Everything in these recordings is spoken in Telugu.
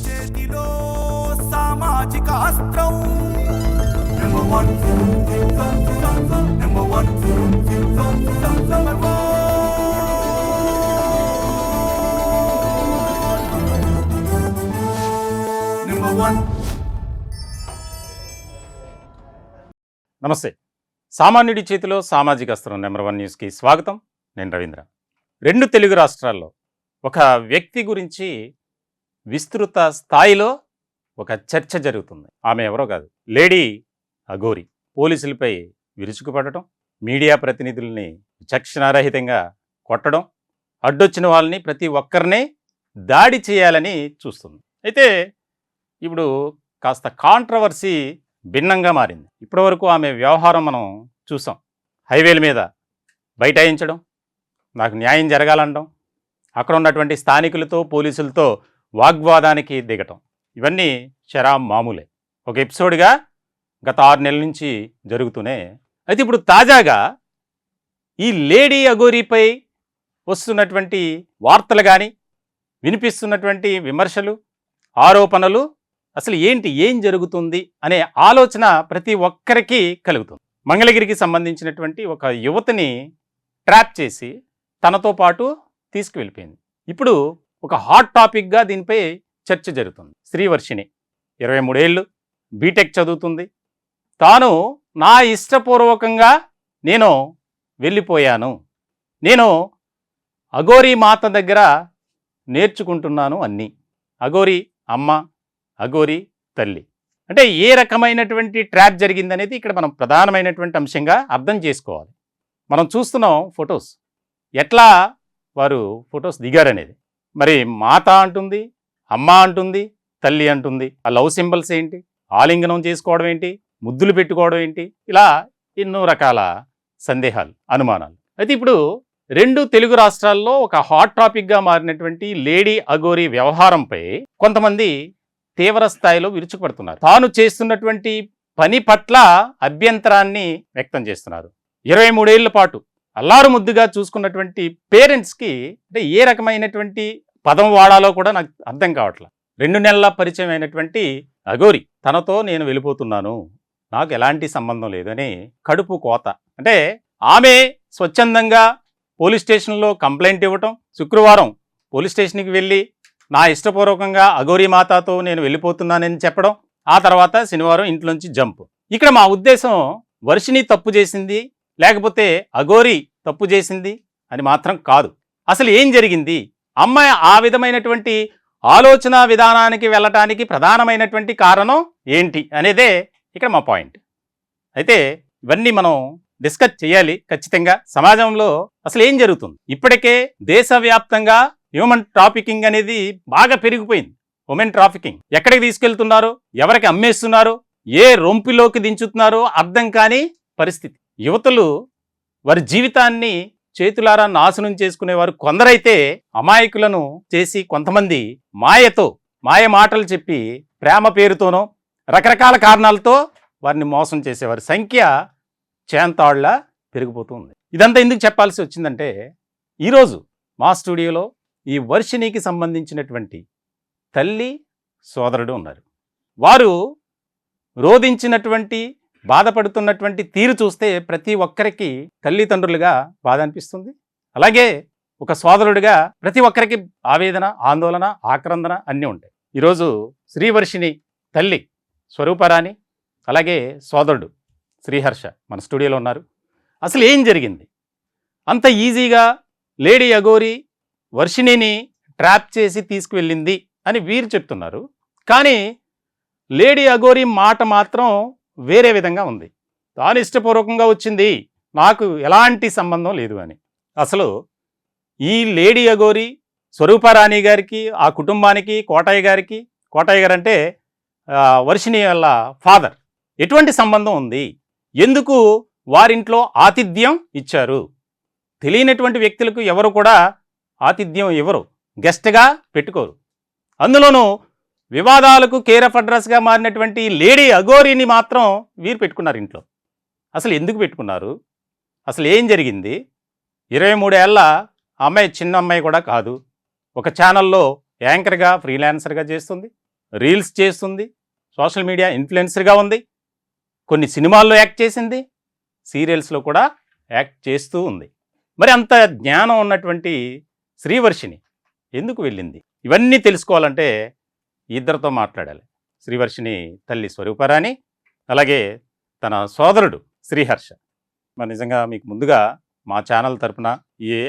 చేతిలో సామాజిక అస్త్రం number one number one number one. నమస్తే. సామాన్యుడి చేతిలో సామాజిక అస్త్రం నెంబర్ 1 న్యూస్కి స్వాగతం. నేను రవీంద్ర. 2 తెలుగు రాష్ట్రాల్లో ఒక వ్యక్తి గురించి విస్తృత స్థాయిలో ఒక చర్చ జరుగుతుంది. ఆమె ఎవరో కాదు, లేడీ అఘోరి. పోలీసులపై విరుచుకుపడటం, మీడియా ప్రతినిధుల్ని విచక్షణారహితంగా కొట్టడం, అడ్డొచ్చిన వాళ్ళని ప్రతి ఒక్కరినే దాడి చేయాలని చూస్తుంది. అయితే ఇప్పుడు కాస్త కాంట్రవర్సీ భిన్నంగా మారింది. ఇప్పటివరకు ఆమె వ్యవహారం మనం చూసాం. హైవేల మీద బైఠాయించడం, నాకు న్యాయం జరగాలనడం, అక్కడ ఉన్నటువంటి స్థానికులతో పోలీసులతో వాగ్వాదానికి దిగటం, ఇవన్నీ మామూలే. ఒక ఎపిసోడ్గా గత 6 నెలల నుంచి జరుగుతూనే. అయితే ఇప్పుడు తాజాగా ఈ లేడీ అఘోరీపై వస్తున్నటువంటి వార్తలు కానీ, వినిపిస్తున్నటువంటి విమర్శలు, ఆరోపణలు, అసలు ఏం జరుగుతుంది అనే ఆలోచన ప్రతి ఒక్కరికి కలుగుతుంది. మంగళగిరికి సంబంధించినటువంటి ఒక యువతిని ట్రాప్ చేసి తనతో పాటు తీసుకువెళ్ళిపోయింది. ఇప్పుడు ఒక హాట్ టాపిక్గా దీనిపై చర్చ జరుగుతుంది. శ్రీవర్షిణి 23 ఏళ్ళు, బీటెక్ చదువుతుంది. తాను నా ఇష్టపూర్వకంగా నేను వెళ్ళిపోయాను, నేను అఘోరీ మాత దగ్గర నేర్చుకుంటున్నాను అన్నీ. అఘోరీ అమ్మ, అఘోరీ తల్లి. అంటే ఏ రకమైనటువంటి ట్రాప్ జరిగిందనేది ఇక్కడ మనం ప్రధానమైనటువంటి అంశంగా అర్థం చేసుకోవాలి. మనం చూస్తున్నాం ఫొటోస్, ఎట్లా వారు ఫొటోస్ దిగారనేది. మరి మాత అంటుంది, అమ్మ అంటుంది, తల్లి అంటుంది. ఆ లవ్ సింబల్స్ ఏంటి, ఆలింగనం చేసుకోవడం ఏంటి, ముద్దులు పెట్టుకోవడం ఏంటి, ఇలా ఎన్నో రకాల సందేహాలు, అనుమానాలు. అయితే ఇప్పుడు 2 తెలుగు రాష్ట్రాల్లో ఒక హాట్ టాపిక్గా మారినటువంటి లేడీ అఘోరీ వ్యవహారంపై కొంతమంది తీవ్ర స్థాయిలో విరుచుకుపడుతున్నారు. తాను చేస్తున్నటువంటి పని పట్ల అభ్యంతరాన్ని వ్యక్తం చేస్తున్నారు. 23 ఏళ్ల పాటు అల్లారు ముద్దుగా చూసుకున్నటువంటి పేరెంట్స్కి అంటే ఏ రకమైనటువంటి పదం వాడాలో కూడా నాకు అర్థం కావట్లేదు. 2 నెలల పరిచయం అయినటువంటి అఘోరీ తనతో నేను వెళ్ళిపోతున్నాను, నాకు ఎలాంటి సంబంధం లేదని కడుపు కోత. అంటే ఆమె స్వచ్ఛందంగా పోలీస్ స్టేషన్లో కంప్లైంట్ ఇవ్వటం, శుక్రవారం పోలీస్ స్టేషన్కి వెళ్ళి నా ఇష్టపూర్వకంగా అఘోరీ మాతతో నేను వెళ్ళిపోతున్నానని చెప్పడం, ఆ తర్వాత శనివారం ఇంట్లోంచి జంప్. ఇక్కడ మా ఉద్దేశం వర్షిణి తప్పు చేసింది, లేకపోతే అఘోరీ తప్పు చేసింది అని మాత్రం కాదు. అసలు ఏం జరిగింది, అమ్మాయి ఆ విధమైనటువంటి ఆలోచన విధానానికి వెళ్ళటానికి ప్రధానమైనటువంటి కారణం ఏంటి అనేదే ఇక్కడ మా పాయింట్. అయితే ఇవన్నీ మనం డిస్కస్ చేయాలి ఖచ్చితంగా. సమాజంలో అసలు ఏం జరుగుతుంది? ఇప్పటికే దేశవ్యాప్తంగా హ్యూమన్ ట్రాఫికింగ్ అనేది బాగా పెరిగిపోయింది. ఉమెన్ ట్రాఫికింగ్ ఎక్కడికి తీసుకెళ్తున్నారు, ఎవరికి అమ్మేస్తున్నారు, ఏ రొంపిలోకి దించుతున్నారో అర్థం కాని పరిస్థితి. యువతులు వారి జీవితాన్ని చేతులారా నాశనం చేసుకునేవారు కొందరైతే, అమాయకులను చేసి కొంతమంది మాయ మాటలు చెప్పి ప్రేమ పేరుతోనో రకరకాల కారణాలతో వారిని మోసం చేసేవారి సంఖ్య చేంతాళ్ల పెరిగిపోతూ ఉంది. ఇదంతా ఎందుకు చెప్పాల్సి వచ్చిందంటే, ఈరోజు మా స్టూడియోలో ఈ వర్షిణికి సంబంధించినటువంటి తల్లి, సోదరుడు ఉన్నారు. వారు రోధించినటువంటి, బాధపడుతున్నటువంటి తీరు చూస్తే ప్రతి ఒక్కరికి తల్లిదండ్రులుగా బాధ అనిపిస్తుంది. అలాగే ఒక సోదరుడిగా ప్రతి ఒక్కరికి ఆవేదన, ఆందోళన, ఆక్రందన అన్నీ ఉంటాయి. ఈరోజు శ్రీవర్షిణి తల్లి స్వరూపరాణి, అలాగే సోదరుడు శ్రీహర్ష మన స్టూడియోలో ఉన్నారు. అసలు ఏం జరిగింది? అంత ఈజీగా లేడీ అఘోరీ వర్షిణిని ట్రాప్ చేసి తీసుకువెళ్ళింది అని వీరు చెప్తున్నారు. కానీ లేడీ అఘోరీ మాట మాత్రం వేరే విధంగా ఉంది. తాను ఇష్టపూర్వకంగా వచ్చింది, నాకు ఎలాంటి సంబంధం లేదు అని. అసలు ఈ లేడీ అఘోరీ స్వరూపరాణి గారికి, ఆ కుటుంబానికి, కోటయ్య గారు అంటే వర్షిణి వాళ్ళ ఫాదర్, ఎటువంటి సంబంధం ఉంది? ఎందుకు వారింట్లో ఆతిథ్యం ఇచ్చారు? తెలియనటువంటి వ్యక్తులకు ఎవరు కూడా ఆతిథ్యం ఇవ్వరు, గెస్ట్గా పెట్టుకోరు. అందులోనూ వివాదాలకు కేర్ ఆఫ్ అడ్రస్గా మారినటువంటి లేడీ అఘోరీని మాత్రం వీరు పెట్టుకున్నారు ఇంట్లో. అసలు ఎందుకు పెట్టుకున్నారు? అసలు ఏం జరిగింది? 23 ఏళ్ల అమ్మాయి చిన్న అమ్మాయి కూడా కాదు. ఒక ఛానల్లో యాంకర్గా ఫ్రీలాన్సర్గా చేస్తుంది, రీల్స్ చేస్తుంది, సోషల్ మీడియా ఇన్ఫ్లుయెన్సర్గా ఉంది, కొన్ని సినిమాల్లో యాక్ట్ చేసింది, సీరియల్స్లో కూడా యాక్ట్ చేస్తూ ఉంది. మరి అంత జ్ఞానం ఉన్నటువంటి శ్రీవర్షిని ఎందుకు వెళ్ళింది? ఇవన్నీ తెలుసుకోవాలంటే ఇద్దరితో మాట్లాడాలి. శ్రీవర్షిని తల్లి స్వరూపరాణి, అలాగే తన సోదరుడు శ్రీహర్ష. మరి నిజంగా మీకు ముందుగా మా ఛానల్ తరపున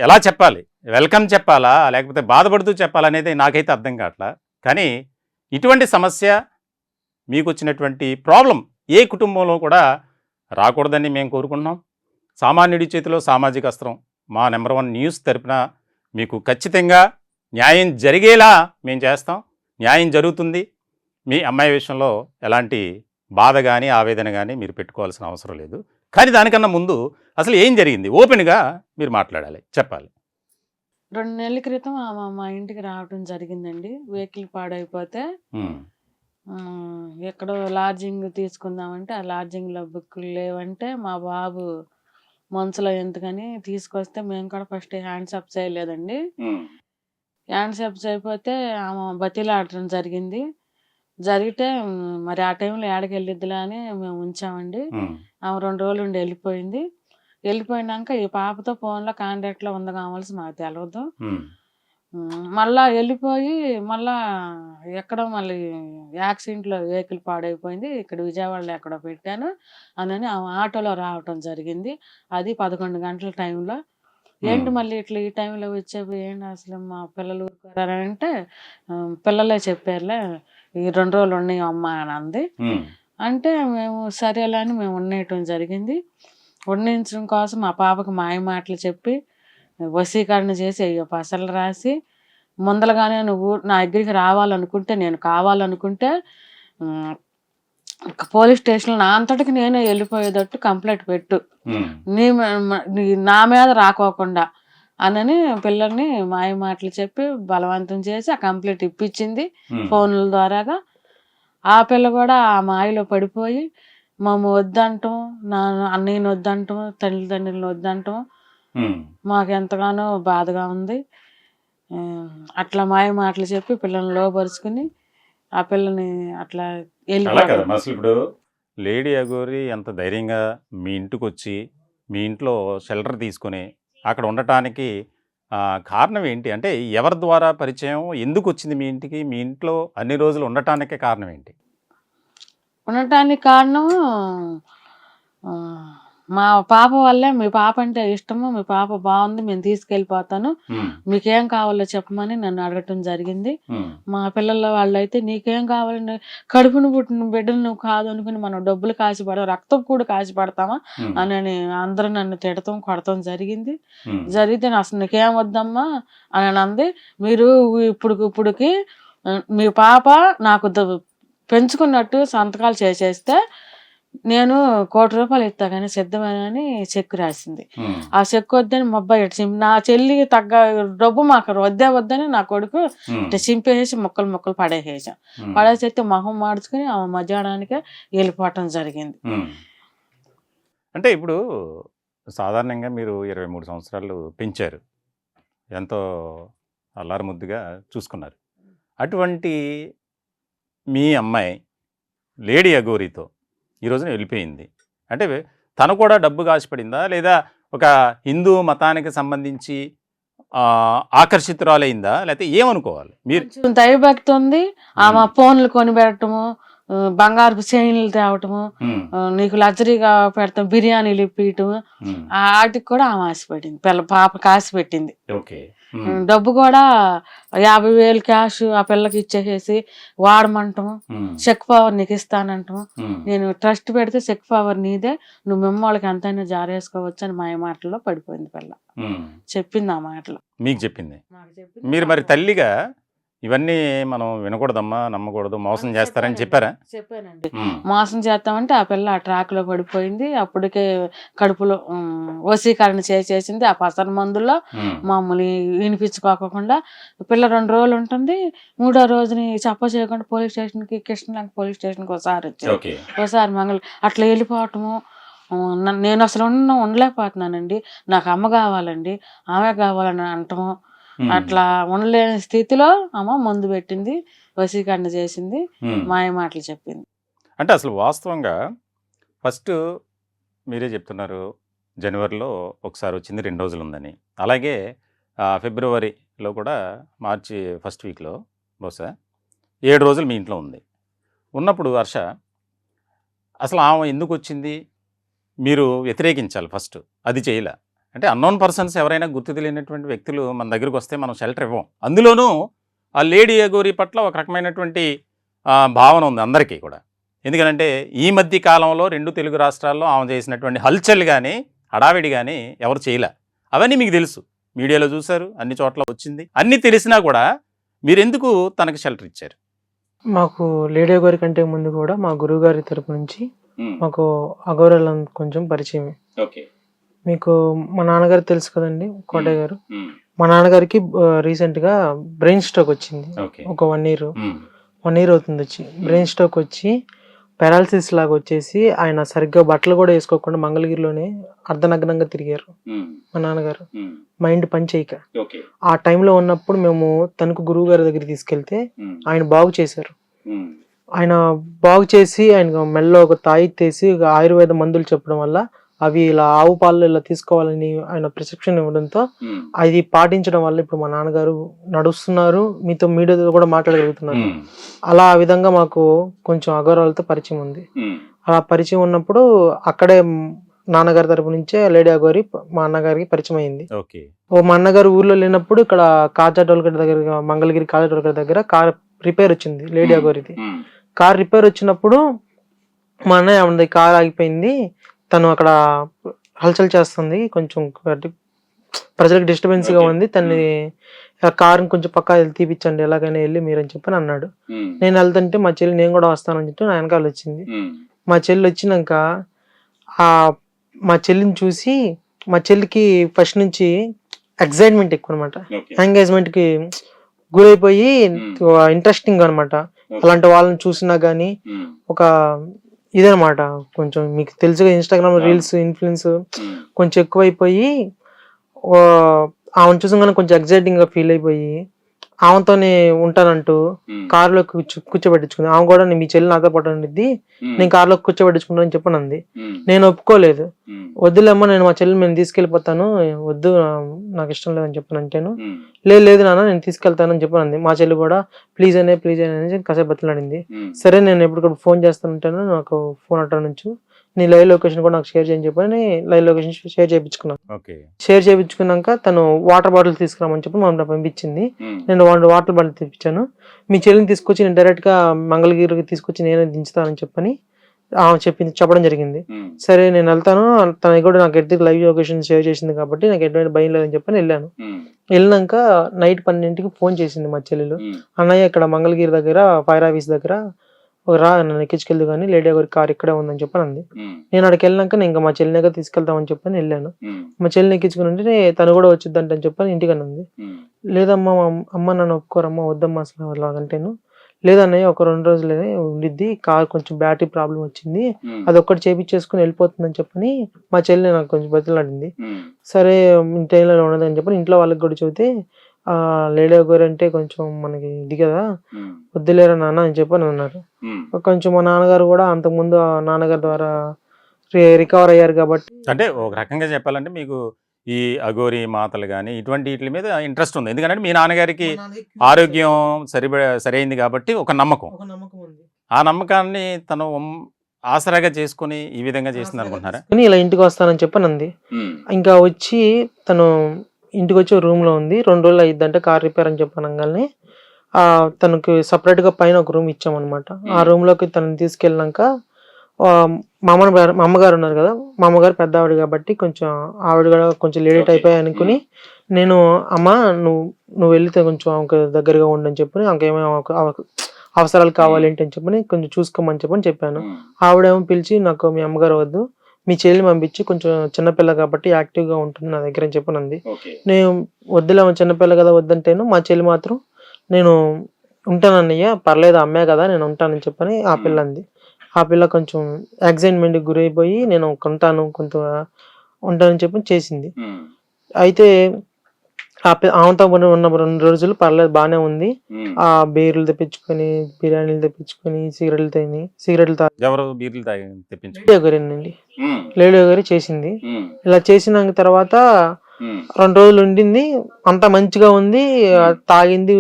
ఎలా చెప్పాలి, వెల్కమ్ చెప్పాలా లేకపోతే బాధపడుతూ చెప్పాలనేది నాకైతే అర్థం కావట్లా. కానీ ఇటువంటి సమస్య మీకు వచ్చినటువంటి ప్రాబ్లం ఏ కుటుంబంలో కూడా రాకూడదని మేము కోరుకుంటున్నాం. సామాన్యుడి చేతిలో సామాజిక అస్త్రం మా నెంబర్ 1 న్యూస్ తరపున మీకు ఖచ్చితంగా న్యాయం జరిగేలా మేము చేస్తాం. న్యాయం జరుగుతుంది. మీ అమ్మాయి విషయంలో ఎలాంటి బాధ కానీ ఆవేదన కానీ మీరు పెట్టుకోవాల్సిన అవసరం లేదు. కానీ దానికన్నా ముందు అసలు ఏం జరిగింది ఓపెన్గా మీరు మాట్లాడాలి, చెప్పాలి. 2 నెలల క్రితం ఆమె మా ఇంటికి రావడం జరిగిందండి. వెహికల్ పాడైపోతే ఎక్కడో లాడ్జింగ్ తీసుకుందామంటే ఆ లాడ్జింగ్లో బుక్కులు లేవంటే మా బాబు మనసులో ఎందుకని తీసుకొస్తే మేము కూడా ఫస్ట్ హ్యాండ్స్ అప్ చేయలేదండి. హ్యాండ్స్ అప్ అయిపోతే ఆమె బతిలాడటం జరిగింది. జరిగితే మరి ఆ టైంలో ఏడకి వెళ్ళిద్దిలా అని మేము ఉంచామండి. ఆమె 2 రోజులు ఉండి వెళ్ళిపోయింది. వెళ్ళిపోయినాక ఈ పాపతో ఫోన్లో కాంటాక్ట్లో ఉంది కావాల్సి మాకు తెలియదు. మళ్ళా వెళ్ళిపోయి మళ్ళా ఎక్కడో మళ్ళీ యాక్సిడెంట్లో వెహికల్ పాడైపోయింది, ఇక్కడ విజయవాడలో ఎక్కడో పెట్టాను అని ఆమె ఆటోలో రావటం జరిగింది. అది 11 గంటల టైంలో. ఏంటి మళ్ళీ ఇట్లా ఈ టైంలో వచ్చేవి ఏంటి అసలు మా పిల్లలు ఊరుకోరంటే పిల్లలే చెప్పారులే ఈ 2 రోజులు ఉన్నాయి అమ్మ అని అంది. అంటే మేము సరేలే అని మేము ఉండేయటం జరిగింది. వండించడం కోసం మా పాపకు మాయ మాటలు చెప్పి వశీకరణ చేసి అయ్యో పసలు రాసి ముందలగానే నువ్వు నా దగ్గరికి రావాలనుకుంటే నేను కావాలనుకుంటే పోలీస్ స్టేషన్లో నా అంతటికి నేనే వెళ్ళిపోయేటట్టు కంప్లైంట్ పెట్టు, నా మీద రాకోకుండా అని పిల్లల్ని మాయ మాటలు చెప్పి బలవంతం చేసి ఆ కంప్లైంట్ ఇప్పించింది ఫోన్ల ద్వారాగా. ఆ పిల్ల కూడా ఆ మాయలో పడిపోయి మమ్మ వద్దంటాం, నా అన్నయ్యని వద్దంటాం, తల్లిదండ్రులను వద్దంటాం మాకు ఎంతగానో బాధగా ఉంది. అట్లా మాయ మాటలు చెప్పి పిల్లల్ని లోపరుచుకుని ఆ పిల్లని అట్లా వెళ్ళిపోయారు. అసలు ఇప్పుడు లేడీ అఘోరి ఎంత ధైర్యంగా మీ ఇంటికి వచ్చి మీ ఇంట్లో షెల్టర్ తీసుకొని అక్కడ ఉండటానికి కారణం ఏంటి? అంటే ఎవరి ద్వారా పరిచయం, ఎందుకు వచ్చింది మీ ఇంటికి, మీ ఇంట్లో అన్ని రోజులు ఉండటానికే కారణం ఏంటి? ఉండటానికి కారణం మా పాప వల్లే. మీ పాప అంటే ఇష్టము, మీ పాప బాగుంది, మేము తీసుకెళ్ళిపోతాను, మీకేం కావాలో చెప్పమని నన్ను అడగటం జరిగింది. మా పిల్లల వాళ్ళు అయితే నీకేం కావాలని కడుపును పుట్టిన బిడ్డలు నువ్వు కాదు అనుకుని మనం డబ్బులు కాసిపడతాం, రక్తం కూడా కాసిపడతామా అని అందరూ నన్ను తిడతాం కొడతాం జరిగింది. జరిగితే అసలు నీకేం వద్దమ్మా అని అంది. మీరు ఇప్పుడుకి మీ పాప నాకు పెంచుకున్నట్టు సంతకాలు చేసేస్తే నేను ₹1,00,00,000 ఇస్తా కానీ సిద్ధమేనని చెక్ రాసింది. ఆ చెక్ వద్దని మా అబ్బాయి నా చెల్లికి తగ్గ డబ్బు మాకు వద్దని నా కొడుకు చింపేసి ముక్కలు పడేసేసాం. పడేసేస్తే మొహం మార్చుకుని ఆ మధ్యాహ్నానికే వెళ్ళిపోవటం జరిగింది. అంటే ఇప్పుడు సాధారణంగా మీరు 23 సంవత్సరాలు పెంచారు, ఎంతో అల్లారు ముద్దుగా చూసుకున్నారు. అటువంటి మీ అమ్మాయి లేడీ అఘోరితో ఈ రోజున వెళ్ళిపోయింది అంటే తను కూడా డబ్బు కాసిపడిందా, లేదా ఒక హిందూ మతానికి సంబంధించి ఆకర్షితురాలైందా, లేకపోతే ఏమనుకోవాలి మీరు? దైవభక్తి ఉంది. ఆమె ఫోన్లు కొనిపెట్టము, బంగారు చైన్లు తేవటము, నీకు లగ్జరీగా పెడతాం బిర్యానీలు ఇప్పియటము, వాటికి కూడా ఆమె ఆశపడింది. పాపకి ఆశ పెట్టింది. డబ్బు కూడా 50,000 క్యాష్ ఆ పిల్లకి ఇచ్చేసేసి వాడమంటాము, చెక్ పవర్ నీకు ఇస్తానంటాము, నేను ట్రస్ట్ పెడితే చెక్ పవర్ నీదే, నువ్వు మిమ్మల్ని ఎంతైనా జారేసుకోవచ్చు అని మా మాటల్లో పడిపోయింది పిల్ల. చెప్పింది ఆ మాటలు మీకు చెప్పింది. మీరు మరి తల్లిగా ఇవన్నీ మనం వినకూడదమ్మా, నమ్మకూడదు, మోసం చేస్తారని చెప్పారా? చెప్పానండి. మోసం చేస్తామంటే ఆ పిల్ల ఆ ట్రాక్ లో పడిపోయింది. అప్పటికే కడుపులో వశీకరణ చేసేసింది. ఆ పసర మందుల్లో మమ్మల్ని వినిపించుకోకుండా పిల్ల 2 రోజులు ఉంటుంది. 3వ రోజుని చెప్ప చేయకుండా పోలీస్ స్టేషన్కి, కృష్ణలంక పోలీస్ స్టేషన్కి ఒకసారి వచ్చింది, ఒకసారి మంగళ అట్లా వెళ్ళిపోవటము. నేను అసలు ఉండలేకపోతున్నానండి, నాకు అమ్మ కావాలండి, ఆమె కావాలని అంటాము. అట్లా ఉండలేని స్థితిలో అమ్మ మందు పెట్టింది, వశీకరణ చేసింది, మాయ మాటలు చెప్పింది. అంటే అసలు వాస్తవంగా ఫస్ట్ మీరే చెప్తున్నారు జనవరిలో ఒకసారి వచ్చింది 2 రోజులు ఉందని, అలాగే ఫిబ్రవరిలో కూడా మార్చి ఫస్ట్ వీక్లో బహుశా 7 రోజులు మీ ఇంట్లో ఉంది. ఉన్నప్పుడు హర్ష అసలు ఆమె ఎందుకు వచ్చింది మీరు వ్యతిరేకించాలి ఫస్ట్, అది చేయలే. అంటే అన్నోన్ పర్సన్స్ ఎవరైనా గుర్తు తెలియనటువంటి వ్యక్తులు మన దగ్గరికి వస్తే మనం షెల్టర్ ఇవ్వం. అందులోనూ ఆ లేడీ అఘోరి పట్ల ఒక రకమైనటువంటి భావన ఉంది అందరికీ కూడా. ఎందుకంటే ఈ మధ్య కాలంలో 2 తెలుగు రాష్ట్రాల్లో ఆమె చేసినటువంటి హల్చల్ కానీ హడావిడి కానీ ఎవరు చేయలే. అవన్నీ మీకు తెలుసు, మీడియాలో చూశారు, అన్ని చోట్ల వచ్చింది. అన్నీ తెలిసినా కూడా మీరెందుకు తనకు షెల్టర్ ఇచ్చారు? మాకు లేడీ అఘోరి కంటే ముందు కూడా మా గురువు గారి తరపు నుంచి మాకు అఘోరాలు కొంచెం పరిచయం. మీకు మా నాన్నగారు తెలుసు కదండి, కోటయ్య గారు. మా నాన్నగారికి రీసెంట్గా బ్రెయిన్ స్ట్రోక్ వచ్చింది. ఒక 1 year అవుతుంది వచ్చి. బ్రెయిన్ స్ట్రోక్ వచ్చి పారాలసిస్ లాగా వచ్చేసి ఆయన సరిగ్గా బట్టలు కూడా వేసుకోకుండా మంగళగిరిలోనే అర్ధనగ్నంగా తిరిగారు మా నాన్నగారు, మైండ్ పని చేయక. ఆ టైంలో ఉన్నప్పుడు మేము తనకు గురువు గారి దగ్గర తీసుకెళ్తే ఆయన బాగు చేశారు. ఆయన బాగు చేసి ఆయన మెల్లో ఒక తాయిత్తేసి ఆయుర్వేద మందులు చెప్పడం వల్ల అవి ఇలా ఆవు పాలు ఇలా తీసుకోవాలని ఆయన ప్రిస్క్రిప్షన్ ఇవ్వడంతో అది పాటించడం వల్ల ఇప్పుడు మా నాన్నగారు నడుస్తున్నారు, మీతో మీడియాతో కూడా మాట్లాడగలుగుతున్నారు. అలా ఆ విధంగా మాకు కొంచెం అఘోరాలతో పరిచయం ఉంది. అలా పరిచయం ఉన్నప్పుడు అక్కడే నాన్నగారి తరపు నుంచే లేడీ అఘోరి మా అన్నగారికి పరిచయం అయింది. మా అన్నగారు ఊర్లో లేనప్పుడు ఇక్కడ కాజాటోల్గడ్ దగ్గర, మంగళగిరి కాజాటోల్గడ్ దగ్గర కార్ రిపేర్ వచ్చింది లేడీ అఘోరిది. కార్ రిపేర్ వచ్చినప్పుడు మా అన్నయ్య ఆమెది కార్ ఆగిపోయింది, తను అక్కడ హల్చల్ చేస్తుంది, కొంచెం ప్రజలకు డిస్టర్బెన్స్ గా ఉంది, తన్ని కారుని కొంచెం పక్కా తీపిచ్చండి ఎలాగైనా వెళ్ళి మీరని చెప్పని అన్నాడు. నేను వెళ్తుంటే మా చెల్లి నేను కూడా వస్తానని చెప్పి నా వెనకాల వచ్చింది. మా చెల్లి వచ్చినాక మా చెల్లిని చూసి మా చెల్లికి ఫస్ట్ నుంచి ఎక్సైట్మెంట్ ఎక్కువ అనమాట, ఎంగేజ్మెంట్ కి గురైపోయి ఇంట్రెస్టింగ్ అనమాట. అలాంటి వాళ్ళని చూసినా గానీ ఒక ఇదనమాట, కొంచెం మీకు తెలుసుగా ఇన్స్టాగ్రామ్ రీల్స్ ఇన్ఫ్లుయెన్స్ కొంచెం ఎక్కువైపోయి ఆమెను చూసగానే కొంచెం ఎగ్జైటింగ్ గా ఫీల్ అయిపోయి ఆమెతోనే ఉంటానంటూ కారులో కూర్చోబెట్టించుకుంది. ఆమె కూడా మీ చెల్లి నాతో పాటు ఉండిద్ది, నేను కారులో కూర్చోబెట్టించుకుంటానని చెప్పని అంది. నేను ఒప్పుకోలేదు. వద్దులేమ్మా, నేను మా చెల్లిని నేను తీసుకెళ్ళిపోతాను, వద్దు నాకు ఇష్టం లేదని చెప్పను అంటేను, లేదు నాన్న నేను తీసుకెళ్తానని చెప్పని అంది. మా చెల్లి కూడా ప్లీజ్ అనే కాసేపు బతిలాడింది. సరే నేను ఎప్పటికప్పుడు ఫోన్ చేస్తానంటాను, నాకు ఫోన్ అట్ట నుంచి నీ లైవ్ లొకేషన్ కూడా నాకు షేర్ చేయని చెప్పని లైవ్ లొకేషన్ షేర్ చేయించుకున్నాను. షేర్ చేయించుకున్నాక తను వాటర్ బాటిల్ తీసుకురామని చెప్పి మమ్మల్ని పంపించింది. నేను వాటర్ బాటిల్ తెప్పించాను. మీ చెల్లిని తీసుకొచ్చి నేను డైరెక్ట్ గా మంగళగిరికి తీసుకొచ్చి నేనే దించుతానని చెప్పని చెప్పడం జరిగింది. సరే నేను వెళ్తాను, తనకి కూడా నాకు ఎట్టి లైవ్ లొకేషన్ షేర్ చేసింది కాబట్టి నాకు ఎటువంటి భయం లేదని చెప్పని వెళ్ళాను. వెళ్ళినాక నైట్ 12ంటికి ఫోన్ చేసింది మా చెల్లెలు, అన్నయ్య ఇక్కడ మంగళగిరి దగ్గర ఫైర్ ఆఫీస్ దగ్గర రా నన్ను ఎక్కించుకెళ్దు కానీ లేడీ అఘోరి కార్ ఇక్కడే ఉందని చెప్పని అంది. నేను అక్కడికి వెళ్ళినాక నేను ఇంకా మా చెల్లిని తీసుకెళ్తామని చెప్పని వెళ్ళాను. మా చెల్లిని ఎక్కించుకుని ఉంటే తను కూడా వచ్చిద్దంట అని చెప్పని ఇంటికని ఉంది. లేదమ్మా అమ్మ నన్ను ఒప్పుకోరమ్మా, వద్దమ్మా అసలు అలాగంటేను. లేదన్నయ్య ఒక 2 రోజులే ఉండిద్ది, కార్ కొంచెం బ్యాటరీ ప్రాబ్లం వచ్చింది, అది ఒక్కటి చేపించేసుకుని వెళ్ళిపోతుందని చెప్పని మా చెల్లి నాకు కొంచెం బతిలాడింది. సరే ఇంట్లో ఉండదని చెప్పని ఇంట్లో వాళ్ళకి కూడా చెబితే లేడీ అఘోరి అంటే కొంచెం మనకి ఇది కదా, వద్దులేరా నాన్న అని చెప్పని అన్నారు. కొంచెం మా నాన్నగారు కూడా అంతకుముందు నాన్నగారి ద్వారా రికవర్ అయ్యారు కాబట్టి, అంటే ఒక రకంగా చెప్పాలంటే మీకు ఈ అఘోరి మాటలు కానీ ఇటువంటి వీటి మీద ఇంట్రెస్ట్ ఉంది. ఎందుకంటే మీ నాన్నగారికి ఆరోగ్యం సరైంది కాబట్టి ఒక నమ్మకం ఉంది. ఆ నమ్మకాన్ని తను ఆసరాగా చేసుకుని ఈ విధంగా చేసింది అనుకుంటున్నారా? ఇలా ఇంటికి వస్తానని చెప్పని అంది. ఇంకా వచ్చి తను ఇంటికి వచ్చి రూమ్ లో ఉంది. 2 రోజులు అయ్యిద్దంటే కార్ రిపేర్ అని చెప్పనగానే తనకి సపరేట్ గా పైన ఒక రూమ్ ఇచ్చామన్నమాట. ఆ రూమ్ లోకి తనని తీసుకెళ్ళినాక మా అమ్మగారు ఉన్నారు కదా, మా అమ్మగారు పెద్ద ఆవిడ కాబట్టి కొంచెం ఆవిడ కూడా కొంచెం లేట్ అయిపోయి అనుకుని, నేను అమ్మ నువ్వు వెళ్తే కొంచెం ఆమెకు దగ్గరగా ఉండని చెప్పని, ఆమెకేమో అవసరాలు కావాలి ఏంటి అని చెప్పని కొంచెం చూసుకోమని చెప్పాను. ఆవిడేమో పిలిచి నాకు మీ అమ్మగారు వద్దు, మీ చెల్లిని పంపించి కొంచెం చిన్నపిల్ల కాబట్టి యాక్టివ్ గా ఉంటుంది నా దగ్గర అని చెప్పని అంది. నేను వద్దులే చిన్నపిల్ల కదా వద్దంటేను, మా చెల్లి మాత్రం నేను ఉంటానన్నయ్య పర్లేదు అమ్మే కదా నేను ఉంటానని చెప్పని ఆ పిల్ల అంది. ఆ పిల్ల కొంచెం ఎగ్జైట్మెంట్ గురైపోయి నేను కొంత ఉంటానని చెప్పి చేసింది. అయితే ఆమెతో ఉన్న 2 రోజులు పర్లేదు బాగానే ఉంది. ఆ బీర్లు తెప్పించుకొని, బిర్యానీలు తెప్పించుకొని, సిగరెట్లు ఎవరు బీర్లు తెప్పించు లేడీ గారేనండి. లేడీ గారి చేసింది. ఇలా చేసిన తర్వాత 2 రోజులు ఉండింది, అంతా మంచిగా ఉంది. తాగింది,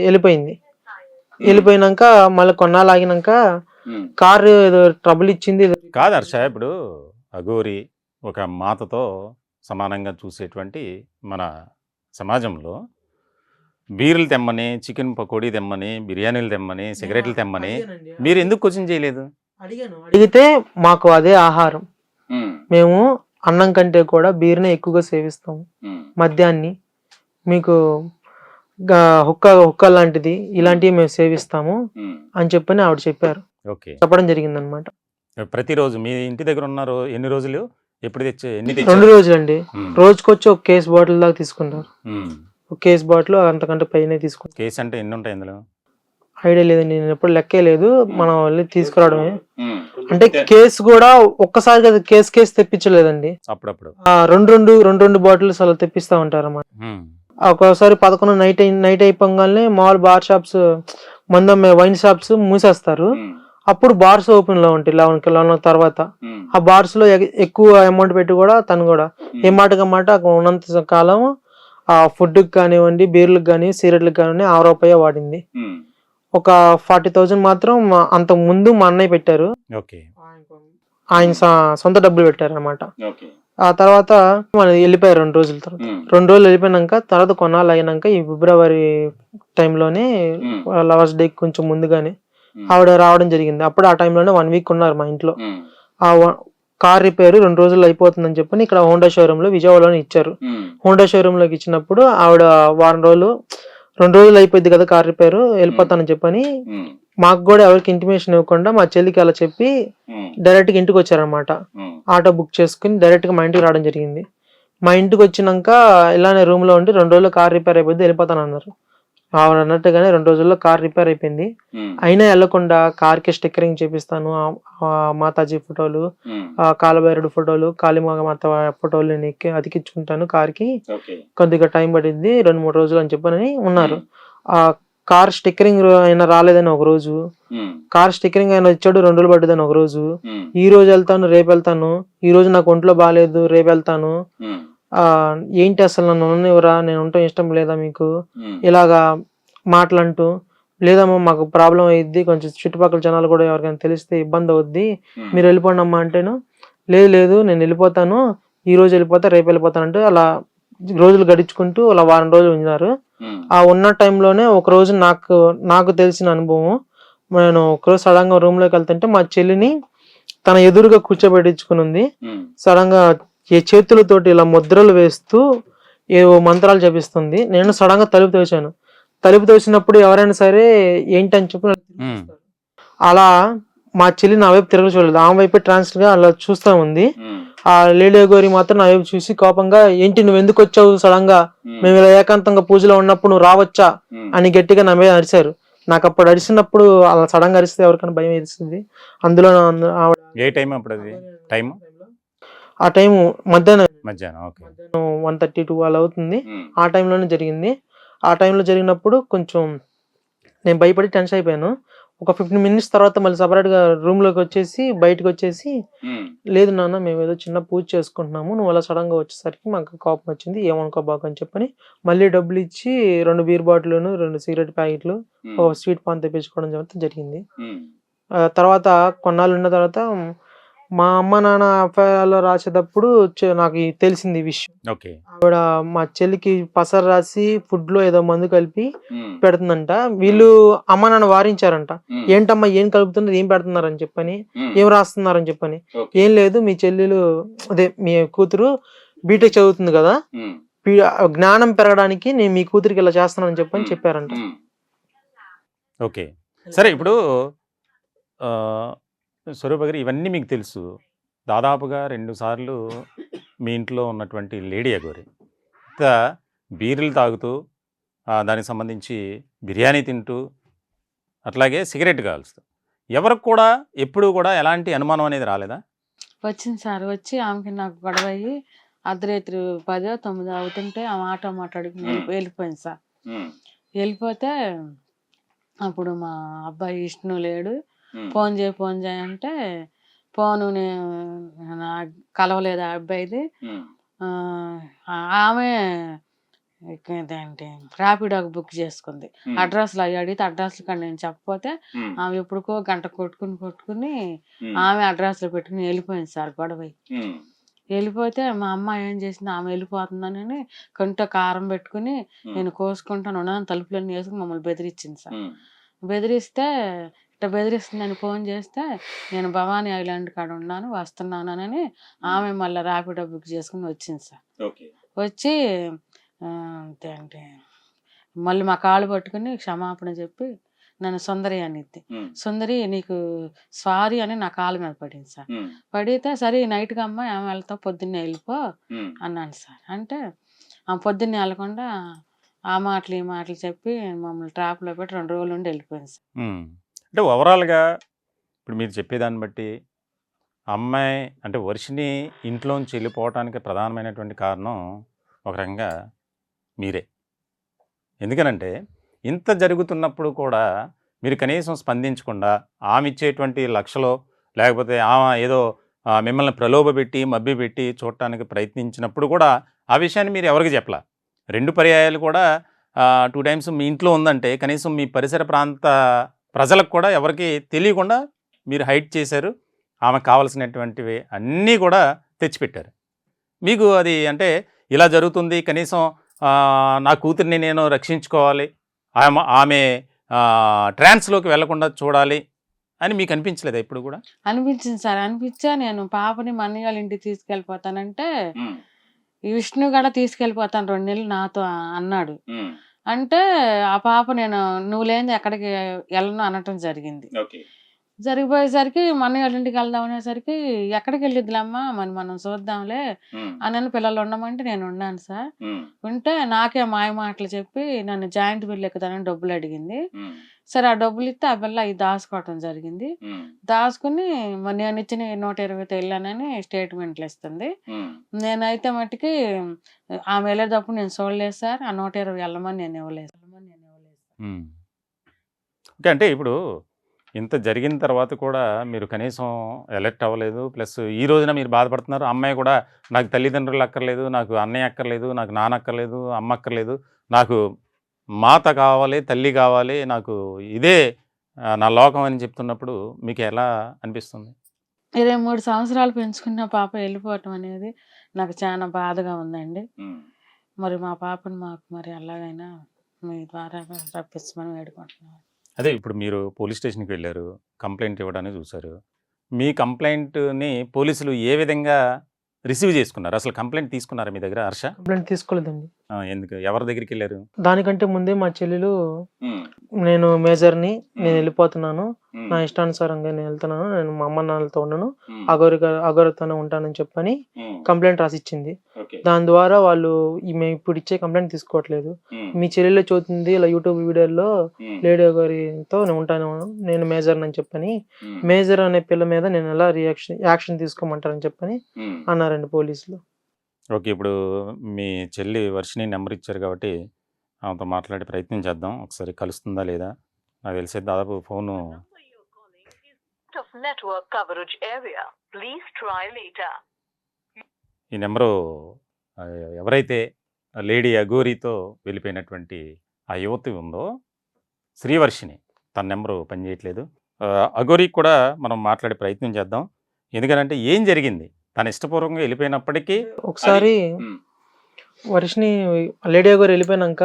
వెళ్ళిపోయింది. వెళ్ళిపోయినాక మళ్ళీ కొన్నాళ్ళు ఆగినాక కారు ఏదో ట్రబుల్ ఇచ్చింది. కాదు హర్ష, ఇప్పుడు అఘోరి ఒక మాతతో సమానంగా చూసేటువంటి మన సమాజంలో బీర్లు తెమ్మని, చికెన్ పకోడీ తెమ్మని, బిర్యానీలు తెమ్మని, సిగరెట్లు తెమ్మని మీరు ఎందుకు క్వశ్చన్ చేయలేదు? అడిగితే మాకు అదే ఆహారం, మేము అన్నం కంటే కూడా బీర్నే ఎక్కువగా సేవిస్తాము, మద్యాన్ని మీకు హుక్క లాంటిది ఇలాంటివి మేము సేవిస్తాము అని చెప్పని ఆవిడ చెప్పారు. ఓకే, చెప్పడం జరిగింది అనమాట. ప్రతిరోజు మీ ఇంటి దగ్గర ఉన్నారు ఎన్ని రోజులు? ఎప్పుడు తెచ్చి ఎన్ని 2 రోజులండి. రోజుకొచ్చి ఒక కేసు బాటిల్ దాకా తీసుకుంటారు. ఒక కేసు బాటిల్ అంతకంటే పైన తీసుకుంటారు. కేసు అంటే ఎన్ని ఉంటాయి అందులో? ఐడియా లేదండి, నేను ఎప్పుడు లెక్కే లేదు. మనం వెళ్ళి తీసుకురావడమే. అంటే కేసు కూడా ఒక్కసారి కదా కేసు తెప్పించలేదండి, అప్పుడప్పుడు రెండు బాటిల్స్ అలా తెప్పిస్తా ఉంటారు అన్నమాట. ఒక్కోసారి 11 నైట్ అయిపోగానే మామూలు బార్ షాప్స్, వైన్ షాప్స్ మూసేస్తారు. అప్పుడు బార్స్ ఓపెన్ లో ఉంటాయి 11 తర్వాత. ఆ బార్స్ లో ఎక్కువ అమౌంట్ పెట్టి కూడా తను కూడా ఏ మాటగా మాట ఉన్నంత కాలం ఆ ఫుడ్ కానివ్వండి, బీర్లకు కానీ, సిగరెట్లకు కానివ్వండి ₹1 వాడింది. ఒక 40,000 మాత్రం అంత ముందు మా అన్నయ్య పెట్టారు. ఆయన సొంత డబ్బులు పెట్టారు అనమాట. ఆ తర్వాత వెళ్ళిపోయారు 2 రోజుల తర్వాత. 2 రోజులు వెళ్ళిపోయినాక తర్వాత కొన్నాళ్ళు అయినాక ఈ ఫిబ్రవరి టైంలోనే లవర్స్ డే కొంచెం ముందుగానే ఆవిడ రావడం జరిగింది. అప్పుడు ఆ టైంలోనే 1 వీక్ ఉన్నారు మా ఇంట్లో. ఆ కార్ రిపేర్ 2 రోజులు అయిపోతుందని చెప్పని ఇక్కడ హోండా షోరూమ్ లో విజయవాడలోనే ఇచ్చారు. హోండా షోరూమ్ లోకి ఇచ్చినప్పుడు ఆవిడ 2 రోజులు అయిపోయింది కదా కార్ రిపేర్, వెళ్ళిపోతానని చెప్పని మాకు కూడా ఎవరికి ఇంటిమేషన్ ఇవ్వకుండా మా చెల్లికి అలా చెప్పి డైరెక్ట్ గా ఇంటికి వచ్చారనమాట. ఆటో బుక్ చేసుకుని డైరెక్ట్ గా మా ఇంటికి రావడం జరిగింది. మా ఇంటికి వచ్చినాక ఇలానే రూమ్ లో ఉండి 2 రోజుల్లో కార్ రిపేర్ అయిపోయింది, వెళ్ళిపోతానన్నారు. ఆవిడ అన్నట్టుగానే 2 రోజుల్లో కార్ రిపేర్ అయిపోయింది. అయినా వెళ్లకుండా కార్ కి స్టిక్కరింగ్ చేపిస్తాను, మాతాజీ ఫోటోలు, కాలభైరుడు ఫోటోలు, కాళీమాత ఫోటోలు అతికించుకుంటాను కార్ కి, కొద్దిగా టైం పడింది 2-3 రోజులు అని చెప్పని ఉన్నారు. ఆ కార్ స్టిక్కరింగ్ అయినా రాలేదని ఒక రోజు, కార్ స్టిక్కరింగ్ అయినా ఇచ్చాడు 2 రోజులు పడ్డదని ఒక రోజు, ఈ రోజు వెళ్తాను రేపు వెళ్తాను, ఈ రోజు నాకు ఒంట్లో బాగాలేదు రేపు వెళ్తాను, ఏంటి అసలు నన్ను ఉన్నవరా, నేను ఉండటం ఇష్టం లేదా మీకు, ఇలాగా మాటలంటూ, లేదమ్మా మాకు ప్రాబ్లం అయ్యిద్ది, కొంచెం చుట్టుపక్కల జనాలు కూడా ఎవరికైనా తెలిస్తే ఇబ్బంది అవుద్ది, మీరు వెళ్ళిపోండి అమ్మా అంటేను, లేదు నేను వెళ్ళిపోతాను, ఈ రోజు వెళ్ళిపోతా రేపు వెళ్ళిపోతాను అంటే అలా రోజులు గడుచుకుంటూ అలా 1 వారం రోజులు ఉన్నారు. ఆ ఉన్న టైంలోనే ఒక రోజు నాకు తెలిసిన అనుభవం, నేను ఒకరోజు సడన్ గా రూమ్ లోకి వెళ్తుంటే మా చెల్లిని తన ఎదురుగా కూర్చోబెట్టించుకుని ఉంది. సడన్ గా చేతులతోటి ఇలా ముద్రలు వేస్తూ ఏవో మంత్రాలు జపిస్తుంది. నేను సడన్ గా తలుపు తోసినప్పుడు ఎవరైనా సరే ఏంటని చెప్పి అలా మా చెల్లి నా వైపు తిరగ చూడలేదు, ఆమె వైపే ట్రాన్స్ఫర్ గా అలా చూస్తా ఉంది. ఆ లేడీ గోరి మాత్రం నా వైపు చూసి కోపంగా, ఏంటి నువ్వు ఎందుకు వచ్చావు సడన్ గా, మేము ఇలా ఏకాంతంగా పూజలో ఉన్నప్పుడు నువ్వు రావచ్చా అని గట్టిగా నా మీద అరిశారు. నాకు అప్పుడు అరిసినప్పుడు అలా సడన్ గా అరిస్తే ఎవరికైనా భయం వేస్తుంది. అందులో ఏ టైం అప్పుడు అది టైం? ఆ టైం మధ్యాహ్నం 1:32 అలా అవుతుంది. ఆ టైంలోనే జరిగింది. ఆ టైంలో జరిగినప్పుడు కొంచెం నేను భయపడి టెన్షన్ అయిపోయాను. ఒక 15 minutes తర్వాత మళ్ళీ సపరేట్ గా రూమ్ లోకి వచ్చేసి బయటకు వచ్చేసి, లేదు నాన్న మేము ఏదో చిన్న పూజ చేసుకుంటున్నాము, నువ్వు అలా సడన్ గా వచ్చేసరికి మాకు కోపం వచ్చింది, ఏమనుకోబాకు అని చెప్పని మళ్ళీ డబ్బులు ఇచ్చి 2 బీర్ బాటిల్, 2 సిగరెట్ ప్యాకెట్లు, ఒక స్వీట్ పాన్ తెప్పించుకోవడం జరిగింది. తర్వాత కొన్నాళ్ళు ఉన్న తర్వాత మా అమ్మ నాన్న ఎఫ్ఐఆర్ లో రాసేటప్పుడు నాకు తెలిసింది ఈ విషయం. ఆవిడ మా చెల్లికి పసరు రాసి ఫుడ్ లో ఏదో మందు కలిపి పెడుతుందంట. వీళ్ళు అమ్మ నాన్న వారించారంట, ఏంటమ్మా ఏం కలుపుతున్నారు, ఏం పెడుతున్నారని చెప్పని, ఏం రాస్తున్నారని చెప్పని. ఏం లేదు, మీ చెల్లెలు అదే మీ కూతురు బీటెక్ చదువుతుంది కదా, జ్ఞానం పెరగడానికి నేను మీ కూతురికి ఇలా చేస్తున్నానని చెప్పని చెప్పారంట. ఓకే సరే, ఇప్పుడు స్వరూప గారు ఇవన్నీ మీకు తెలుసు, దాదాపుగా 2 సార్లు మీ ఇంట్లో ఉన్నటువంటి లేడీ అఘోరి ఇంత బీర్లు తాగుతూ, దానికి సంబంధించి బిర్యానీ తింటూ, అట్లాగే సిగరెట్ కాల్స్తూ, ఎవరికి కూడా ఎప్పుడు కూడా ఎలాంటి అనుమానం అనేది రాలేదా? వచ్చింది సార్, వచ్చి ఆమెకి నాకు గొడవ అయ్యి అర్ధరాత్రి 10, 9 అవుతుంటే ఆ ఆటో మాట్లాడుకుని వెళ్ళిపోయింది సార్. వెళ్ళిపోతే అప్పుడు మా అబ్బాయి విష్ణు లేడు. ఫోన్ చేయి అంటే ఫోను కలవలేదు ఆ అబ్బాయిది. ఆమె ఇదేంటి ర్యాపిడోకి బుక్ చేసుకుంది. అడ్రస్లు అవి అడిగితే అడ్రస్లు కానీ నేను చెప్పకపోతే ఆమె ఎప్పుడుకో గంట కొట్టుకుని ఆమె అడ్రస్లు పెట్టుకుని వెళ్ళిపోయింది సార్ గొడవ. వెళ్ళిపోతే మా అమ్మ ఏం చేసింది, ఆమె వెళ్ళిపోతుందని కొంచెం కారం పెట్టుకుని నేను కోసుకుంటాను ఉన్నాను తలుపులన్నీ వేసుకుని మమ్మల్ని బెదిరించింది సార్. బెదిరిస్తే ఇట్లా బెదిరిస్తుందని ఫోన్ చేస్తే నేను భవానీ ఐలాండ్ కాడ ఉన్నాను వస్తున్నానని ఆమె మళ్ళీ ర్యాపిడో బుక్ చేసుకుని వచ్చింది సార్. వచ్చి అంటే మళ్ళీ మా కాళ్ళు పట్టుకుని క్షమాపణ చెప్పి నన్ను సుందరి అనిద్ది. సుందరి నీకు సారీ అని నా కాళ్ళ మీద పడింది సార్. పడితే సరే నైట్గా అమ్మ ఆమె వెళ్తావు పొద్దున్నే వెళ్ళిపో అన్నాను సార్. అంటే ఆమె పొద్దున్నే వెళ్ళకుండా ఆ మాటలు ఈ మాటలు చెప్పి మమ్మల్ని ట్రాప్లో పెట్టి 2 రోజులు ఉండి వెళ్ళిపోయింది సార్. అంటే ఓవరాల్గా ఇప్పుడు మీరు చెప్పేదాన్ని బట్టి అమ్మాయి అంటే వర్షిని ఇంట్లోంచి వెళ్ళిపోవటానికి ప్రధానమైనటువంటి కారణం ఒక రకంగా మీరే. ఎందుకనంటే ఇంత జరుగుతున్నప్పుడు కూడా మీరు కనీసం స్పందించకుండా ఆమె ఇచ్చేటువంటి లక్షలో లేకపోతే ఆమె ఏదో మిమ్మల్ని ప్రలోభపెట్టి మభ్యపెట్టి చూడటానికి ప్రయత్నించినప్పుడు కూడా ఆ విషయాన్ని మీరు ఎవరికి చెప్పలా. 2 పర్యాయాలు కూడా 2 టైమ్స్ మీ ఇంట్లో ఉందంటే కనీసం మీ పరిసర ప్రాంత ప్రజలకు కూడా ఎవరికి తెలియకుండా మీరు హైడ్ చేశారు. ఆమెకు కావాల్సినటువంటివి అన్నీ కూడా తెచ్చిపెట్టారు. మీకు అది అంటే ఇలా జరుగుతుంది కనీసం నా కూతుర్ని నేను రక్షించుకోవాలి, ఆమె ట్రాన్స్లోకి వెళ్లకుండా చూడాలి అని మీకు అనిపించలేదా ఇప్పుడు కూడా? అనిపించింది సార్. అనిపించా నేను పాపని మా అన్నయ్య వాళ్ళ ఇంటికి తీసుకెళ్ళిపోతానంటే ఈ విష్ణు కూడా తీసుకెళ్ళిపోతాను 2 నెలలు నాతో అన్నాడు. అంటే ఆ పాప నేను నువ్వు లేని ఎక్కడికి వెళ్ళను అనటం జరిగింది. జరిగిపోయేసరికి మా అన్నయ్య వాళ్ళ ఇంటికి వెళ్దాం అనేసరికి ఎక్కడికి వెళ్ళిద్దిలమ్మా మరి మనం చూద్దాంలే అని పిల్లలు ఉండమంటే నేను ఉన్నాను సార్. ఉంటే నాకే మాయ మాటలు చెప్పి నన్ను జాయింట్ బిల్ ఎక్కుతానని డబ్బులు అడిగింది. సరే ఆ డబ్బులు ఇస్తే ఆ పిల్ల అవి దాచుకోవటం జరిగింది. దాచుకుని మరి నేను ఇచ్చిన 120 వెళ్ళానని స్టేట్మెంట్లు ఇస్తుంది. నేనైతే మట్టుకి ఆమె వెళ్ళేటప్పుడు నేను చూడలేదు సార్. ఆ 120 వెళ్ళమని నేను ఇవ్వలేదు. ఓకే. అంటే ఇప్పుడు ఇంత జరిగిన తర్వాత కూడా మీరు కనీసం ఎలర్ట్ అవ్వలేదు. ప్లస్ ఈ రోజున మీరు బాధపడుతున్నారు. అమ్మాయి కూడా నాకు తల్లిదండ్రులు అక్కర్లేదు, నాకు అన్నయ్య అక్కర్లేదు, నాకు నాన్న అక్కర్లేదు, అమ్మ అక్కర్లేదు, నాకు మాత కావాలి, తల్లి కావాలి, నాకు ఇదే నా లోకం అని చెప్తున్నప్పుడు మీకు ఎలా అనిపిస్తుంది? 23 సంవత్సరాలు పెంచుకున్న పాప వెళ్ళిపోవటం అనేది నాకు చాలా బాధగా ఉందండి. మరి మా పాపను మాకు మరి ఎలాగైనా మీ ద్వారా రప్పించమని వేడుకుంటున్నాను. అదే ఇప్పుడు మీరు పోలీస్ స్టేషన్కి వెళ్ళారు, కంప్లైంట్ ఇవ్వడానికి చూశారు. మీ కంప్లైంట్ని పోలీసులు ఏ విధంగా రిసీవ్ చేసుకున్నారు? అసలు కంప్లైంట్ తీసుకున్నారా మీ దగ్గర హర్ష? కంప్లైంట్ తీసుకోలేదండి. ఎందుకు? ఎవరి దగ్గరికి వెళ్ళారు? దానికంటే ముందే మా చెల్లెలు నేను మేజర్ని, నేను వెళ్ళిపోతున్నాను, నా ఇష్టానుసారంగా నేను వెళ్తున్నాను, నేను మా అమ్మ నాన్నలతో ఉండను, అగౌరవతోనే ఉంటానని చెప్పని కంప్లైంట్ రాసిచ్చింది. దాని ద్వారా వాళ్ళు మేము ఇప్పుడు ఇచ్చే కంప్లైంట్ తీసుకోవట్లేదు. మీ చెల్లెలు చూస్తుంది ఇలా యూట్యూబ్ వీడియోలో లేడీ గారితో నేను ఉంటాను, నేను మేజర్ అని చెప్పని, మేజర్ అనే పిల్ల మీద నేను ఎలా యాక్షన్ తీసుకోమంటారని చెప్పని అన్నారండి పోలీసులు. ఓకే. ఇప్పుడు మీ చెల్లి వర్షిని నెంబర్ ఇచ్చారు కాబట్టి ఆమెతో మాట్లాడే ప్రయత్నం చేద్దాం. ఒకసారి కలుస్తుందా లేదా? నాకు తెలిసే దాదాపు ఫోను ఈ నెంబరు ఎవరైతే లేడీ అఘోరితో వెళ్ళిపోయినటువంటి ఆ యువతి ఉందో శ్రీవర్షిని, తన నెంబరు పనిచేయట్లేదు. అఘోరికి కూడా మనం మాట్లాడే ప్రయత్నం చేద్దాం. ఎందుకంటే ఏం జరిగింది? తన ఇష్టపూర్వకంగా వెళ్ళిపోయినప్పటికీ ఒకసారి వర్షిని లేడీ అఘోరి వెళ్ళిపోయినాక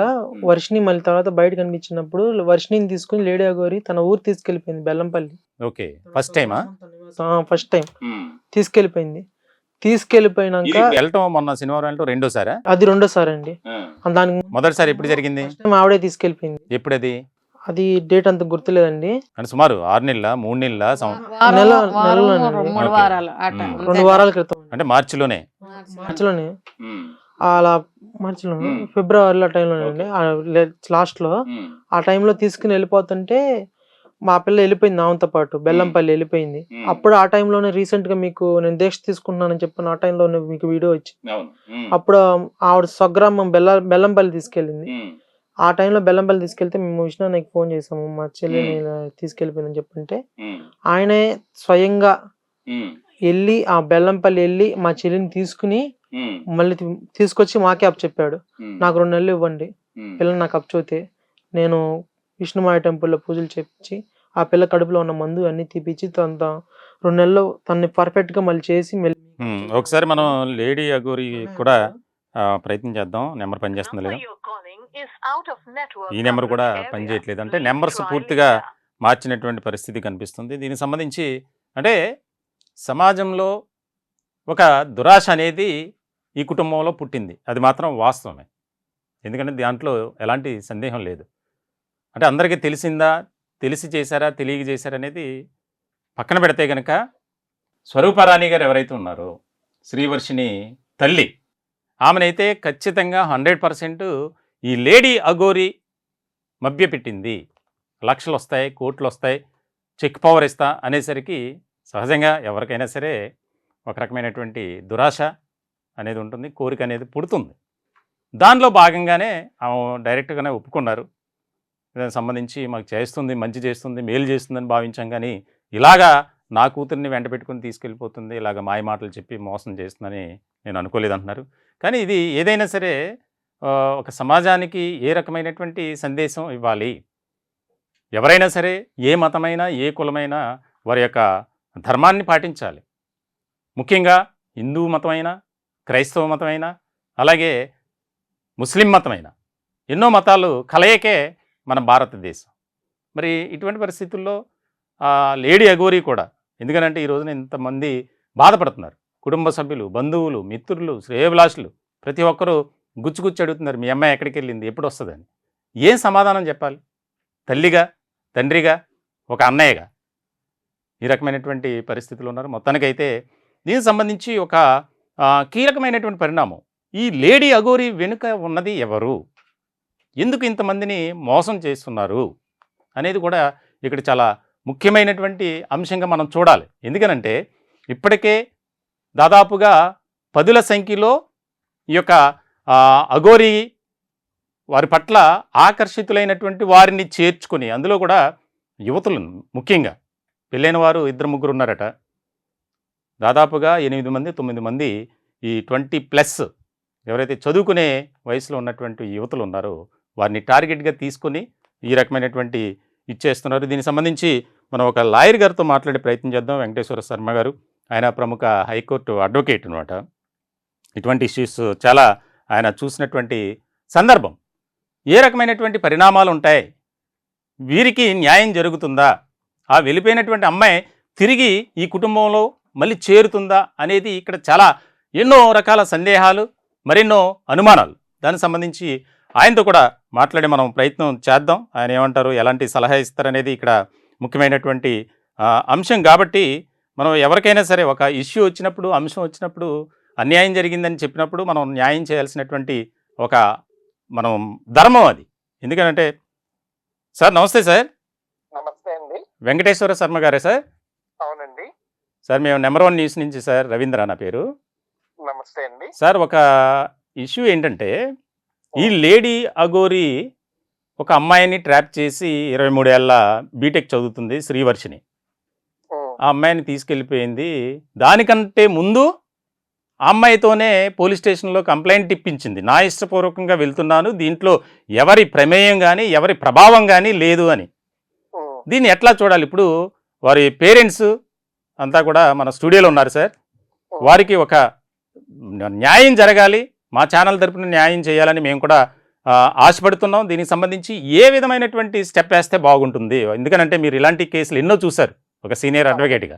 వర్షిని మళ్ళీ తర్వాత బయట కనిపించినప్పుడు వర్షిని తీసుకుని లేడీ అఘోరి తన ఊరు తీసుకెళ్లిపోయింది, బెల్లంపల్లి. ఓకే. ఫస్ట్ టైమా? ఫస్ట్ టైం తీసుకెళ్లిపోయింది. తీసుకెళ్లిపోయినాక వెళ్ళటం మొన్న శనివారం వెళ్ళటం రెండోసారా? అది రెండోసారి అండి. దానికి మొదటిసారి ఎప్పుడు జరిగింది? ఆవిడే తీసుకెళ్లిపోయింది. ఎప్పుడది? అది డేట్ అంత గుర్తులేదండి. అంటే సుమారు 6 నెలల 3 నెలల 2 వారాల క్రితం, అంటే మార్చిలోనే అలా మార్చిలో ఫిబ్రవరిలో టైంలోనే లాస్ట్ లో ఆ టైంలో తీసుకుని వెళ్ళిపోతుంటే మా పిల్ల వెళ్ళిపోయింది ఆమెతో పాటు, బెల్లంపల్లి వెళ్ళిపోయింది. అప్పుడు ఆ టైంలోనే రీసెంట్ గా మీకు నేను దీక్ష తీసుకుంటున్నానని చెప్పిన ఆ టైంలోనే మీకు వీడియో వచ్చి, అప్పుడు ఆవిడ స్వగ్రామం బెల్లంపల్లి తీసుకెళ్ళింది. ఆ టైంలో బెల్లంపల్లి తీసుకెళ్తే మేము విష్ణుకి ఫోన్ చేసాము, మా చెల్లిని ఇలా తీసుకెళ్ళిపోయిందని చెప్పంటే ఆయనే స్వయంగా వెళ్ళి ఆ బెల్లంపల్లి వెళ్ళి మా చెల్లిని తీసుకుని మళ్ళీ తీసుకొచ్చి మాకే అప్ చెప్పాడు, నాకు 2 నెలలు ఇవ్వండి, పిల్లని నాకు అప్చోతే నేను విష్ణుమాయ టెంపుల్లో పూజలు చేపించి ఆ పిల్ల కడుపులో ఉన్న మందు అన్ని తీపిచ్చి తన 2 నెలల్లో తనని పర్ఫెక్ట్ గా మళ్ళీ చేసి ఒకసారి మనం లేడీ అఘోరి కూడా ప్రయత్నం చేద్దాం. నెంబర్ పనిచేస్తుందో లేదో. ఈ నెంబర్ కూడా పనిచేయట్లేదు. అంటే నెంబర్స్ పూర్తిగా మార్చినటువంటి పరిస్థితి కనిపిస్తుంది. దీనికి సంబంధించి అంటే సమాజంలో ఒక దురాశ అనేది ఈ కుటుంబంలో పుట్టింది, అది మాత్రం వాస్తవమే. ఎందుకంటే దాంట్లో ఎలాంటి సందేహం లేదు. అంటే అందరికీ తెలిసిందా, తెలిసి చేశారా, తెలియక చేశారా అనేది పక్కన పెడితే కనుక స్వరూపరాణి గారు ఎవరైతే ఉన్నారో శ్రీవర్షిని తల్లి, ఆమెనైతే ఖచ్చితంగా 100% ఈ లేడీ అఘోరి మభ్యపెట్టింది. లక్షలు వస్తాయి, కోట్లు వస్తాయి, చెక్ పవర్ ఇస్తా అనేసరికి సహజంగా ఎవరికైనా సరే ఒక రకమైనటువంటి దురాశ అనేది ఉంటుంది, కోరిక అనేది పుడుతుంది. దానిలో భాగంగానే ఆమె డైరెక్ట్గానే ఒప్పుకున్నారు. దానికి సంబంధించి మాకు చేస్తుంది, మంచి చేస్తుంది, మేలు చేస్తుందని భావించాం, కానీ ఇలాగా నా కూతుర్ని వెంట పెట్టుకుని తీసుకెళ్ళిపోతుంది, ఇలాగ మాయ మాటలు చెప్పి మోసం చేస్తుందని నేను అనుకోలేదంటున్నారు. కానీ ఇది ఏదైనా సరే ఒక సమాజానికి ఏ రకమైనటువంటి సందేశం ఇవ్వాలి? ఎవరైనా సరే, ఏ మతమైనా, ఏ కులమైనా వారి యొక్క ధర్మాన్ని పాటించాలి. ముఖ్యంగా హిందూ మతమైనా, క్రైస్తవ మతమైనా, అలాగే ముస్లిం మతమైనా, ఎన్నో మతాలు కలయికే మన భారతదేశం. మరి ఇటువంటి పరిస్థితుల్లో లేడీ అఘోరి కూడా, ఎందుకనంటే ఈ రోజున ఇంతమంది బాధపడుతున్నారు, కుటుంబ సభ్యులు, బంధువులు, మిత్రులు, శ్రేయోభిలాషులు ప్రతి ఒక్కరూ గుచ్చుగుచ్చి అడుగుతున్నారు, మీ అమ్మాయి ఎక్కడికి వెళ్ళింది, ఎప్పుడు వస్తుందని. ఏం సమాధానం చెప్పాలి? తల్లిగా, తండ్రిగా, ఒక అన్నయ్యగా ఈ రకమైనటువంటి పరిస్థితులు ఉన్నారు. మొత్తానికైతే దీనికి సంబంధించి ఒక కీలకమైనటువంటి పరిణామం, ఈ లేడీ అఘోరి వెనుక ఉన్నది ఎవరు, ఎందుకు ఇంతమందిని మోసం చేస్తున్నారు అనేది కూడా ఇక్కడ చాలా ముఖ్యమైనటువంటి అంశంగా మనం చూడాలి. ఎందుకనంటే ఇప్పటికే దాదాపుగా 10ల సంఖ్యలో ఈ యొక్క అఘోరి వారి పట్ల ఆకర్షితులైనటువంటి వారిని చేర్చుకొని, అందులో కూడా యువతులను, ముఖ్యంగా పెళ్ళైన వారు 2-3 ఉన్నారట. దాదాపుగా 8 మంది 9 మంది ఈ 20+ ఎవరైతే చదువుకునే వయసులో ఉన్నటువంటి యువతులు ఉన్నారో వారిని టార్గెట్గా తీసుకొని ఈ రకమైనటువంటి ఇచ్చేస్తున్నారు. దీనికి సంబంధించి మనం ఒక లాయర్ గారితో మాట్లాడే ప్రయత్నం చేద్దాం. వెంకటేశ్వర శర్మ గారు, ఆయన ప్రముఖ హైకోర్టు అడ్వకేట్ అనమాట. ఇటువంటి ఇష్యూస్ చాలా ఆయన చూసినటువంటి సందర్భం. ఏ రకమైనటువంటి పరిణామాలు ఉంటాయి, వీరికి న్యాయం జరుగుతుందా, ఆ వెళ్ళిపోయినటువంటి అమ్మాయి తిరిగి ఈ కుటుంబంలో మళ్ళీ చేరుతుందా అనేది ఇక్కడ చాలా ఎన్నో రకాల సందేహాలు, మరెన్నో అనుమానాలు. దానికి సంబంధించి ఆయనతో కూడా మాట్లాడి మనం ప్రయత్నం చేద్దాం. ఆయన ఏమంటారు, ఎలాంటి సలహా ఇస్తారనేది ఇక్కడ ముఖ్యమైనటువంటి అంశం. కాబట్టి మనం ఎవరికైనా సరే ఒక ఇష్యూ వచ్చినప్పుడు, అంశం వచ్చినప్పుడు, అన్యాయం జరిగిందని చెప్పినప్పుడు మనం న్యాయం చేయాల్సినటువంటి ఒక మనం ధర్మం అది. ఎందుకంటే సార్ నమస్తే సార్. నమస్తే అండి. వెంకటేశ్వర శర్మ గారే సార్? అవునండి సార్, మేము నెంబర్ 1 న్యూస్ నుంచి సార్, రవీంద్ర నా పేరు. నమస్తే అండి. సార్, ఒక ఇష్యూ ఏంటంటే ఈ లేడీ అఘోరి ఒక అమ్మాయిని ట్రాప్ చేసి 23 ఏళ్ళ బీటెక్ చదువుతుంది శ్రీవర్షిని. ఆ అమ్మాయిని తీసుకెళ్ళిపోయింది. దానికంటే ముందు ఆ అమ్మాయితోనే పోలీస్ స్టేషన్లో కంప్లైంట్ ఇప్పించింది, నా ఇష్టపూర్వకంగా వెళ్తున్నాను, దీంట్లో ఎవరి ప్రమేయం కానీ ఎవరి ప్రభావం కానీ లేదు అని. దీన్ని ఎట్లా చూడాలి? ఇప్పుడు వారి పేరెంట్స్ అంతా కూడా మన స్టూడియోలో ఉన్నారు సార్. వారికి ఒక న్యాయం జరగాలి, మా ఛానల్ తరపున న్యాయం చేయాలని మేము కూడా ఆశపడుతున్నాం. దీనికి సంబంధించి ఏ విధమైనటువంటి స్టెప్ వేస్తే బాగుంటుంది? ఎందుకనంటే మీరు ఇలాంటి కేసులు ఎన్నో చూశారు ఒక సీనియర్ అడ్వకేట్గా.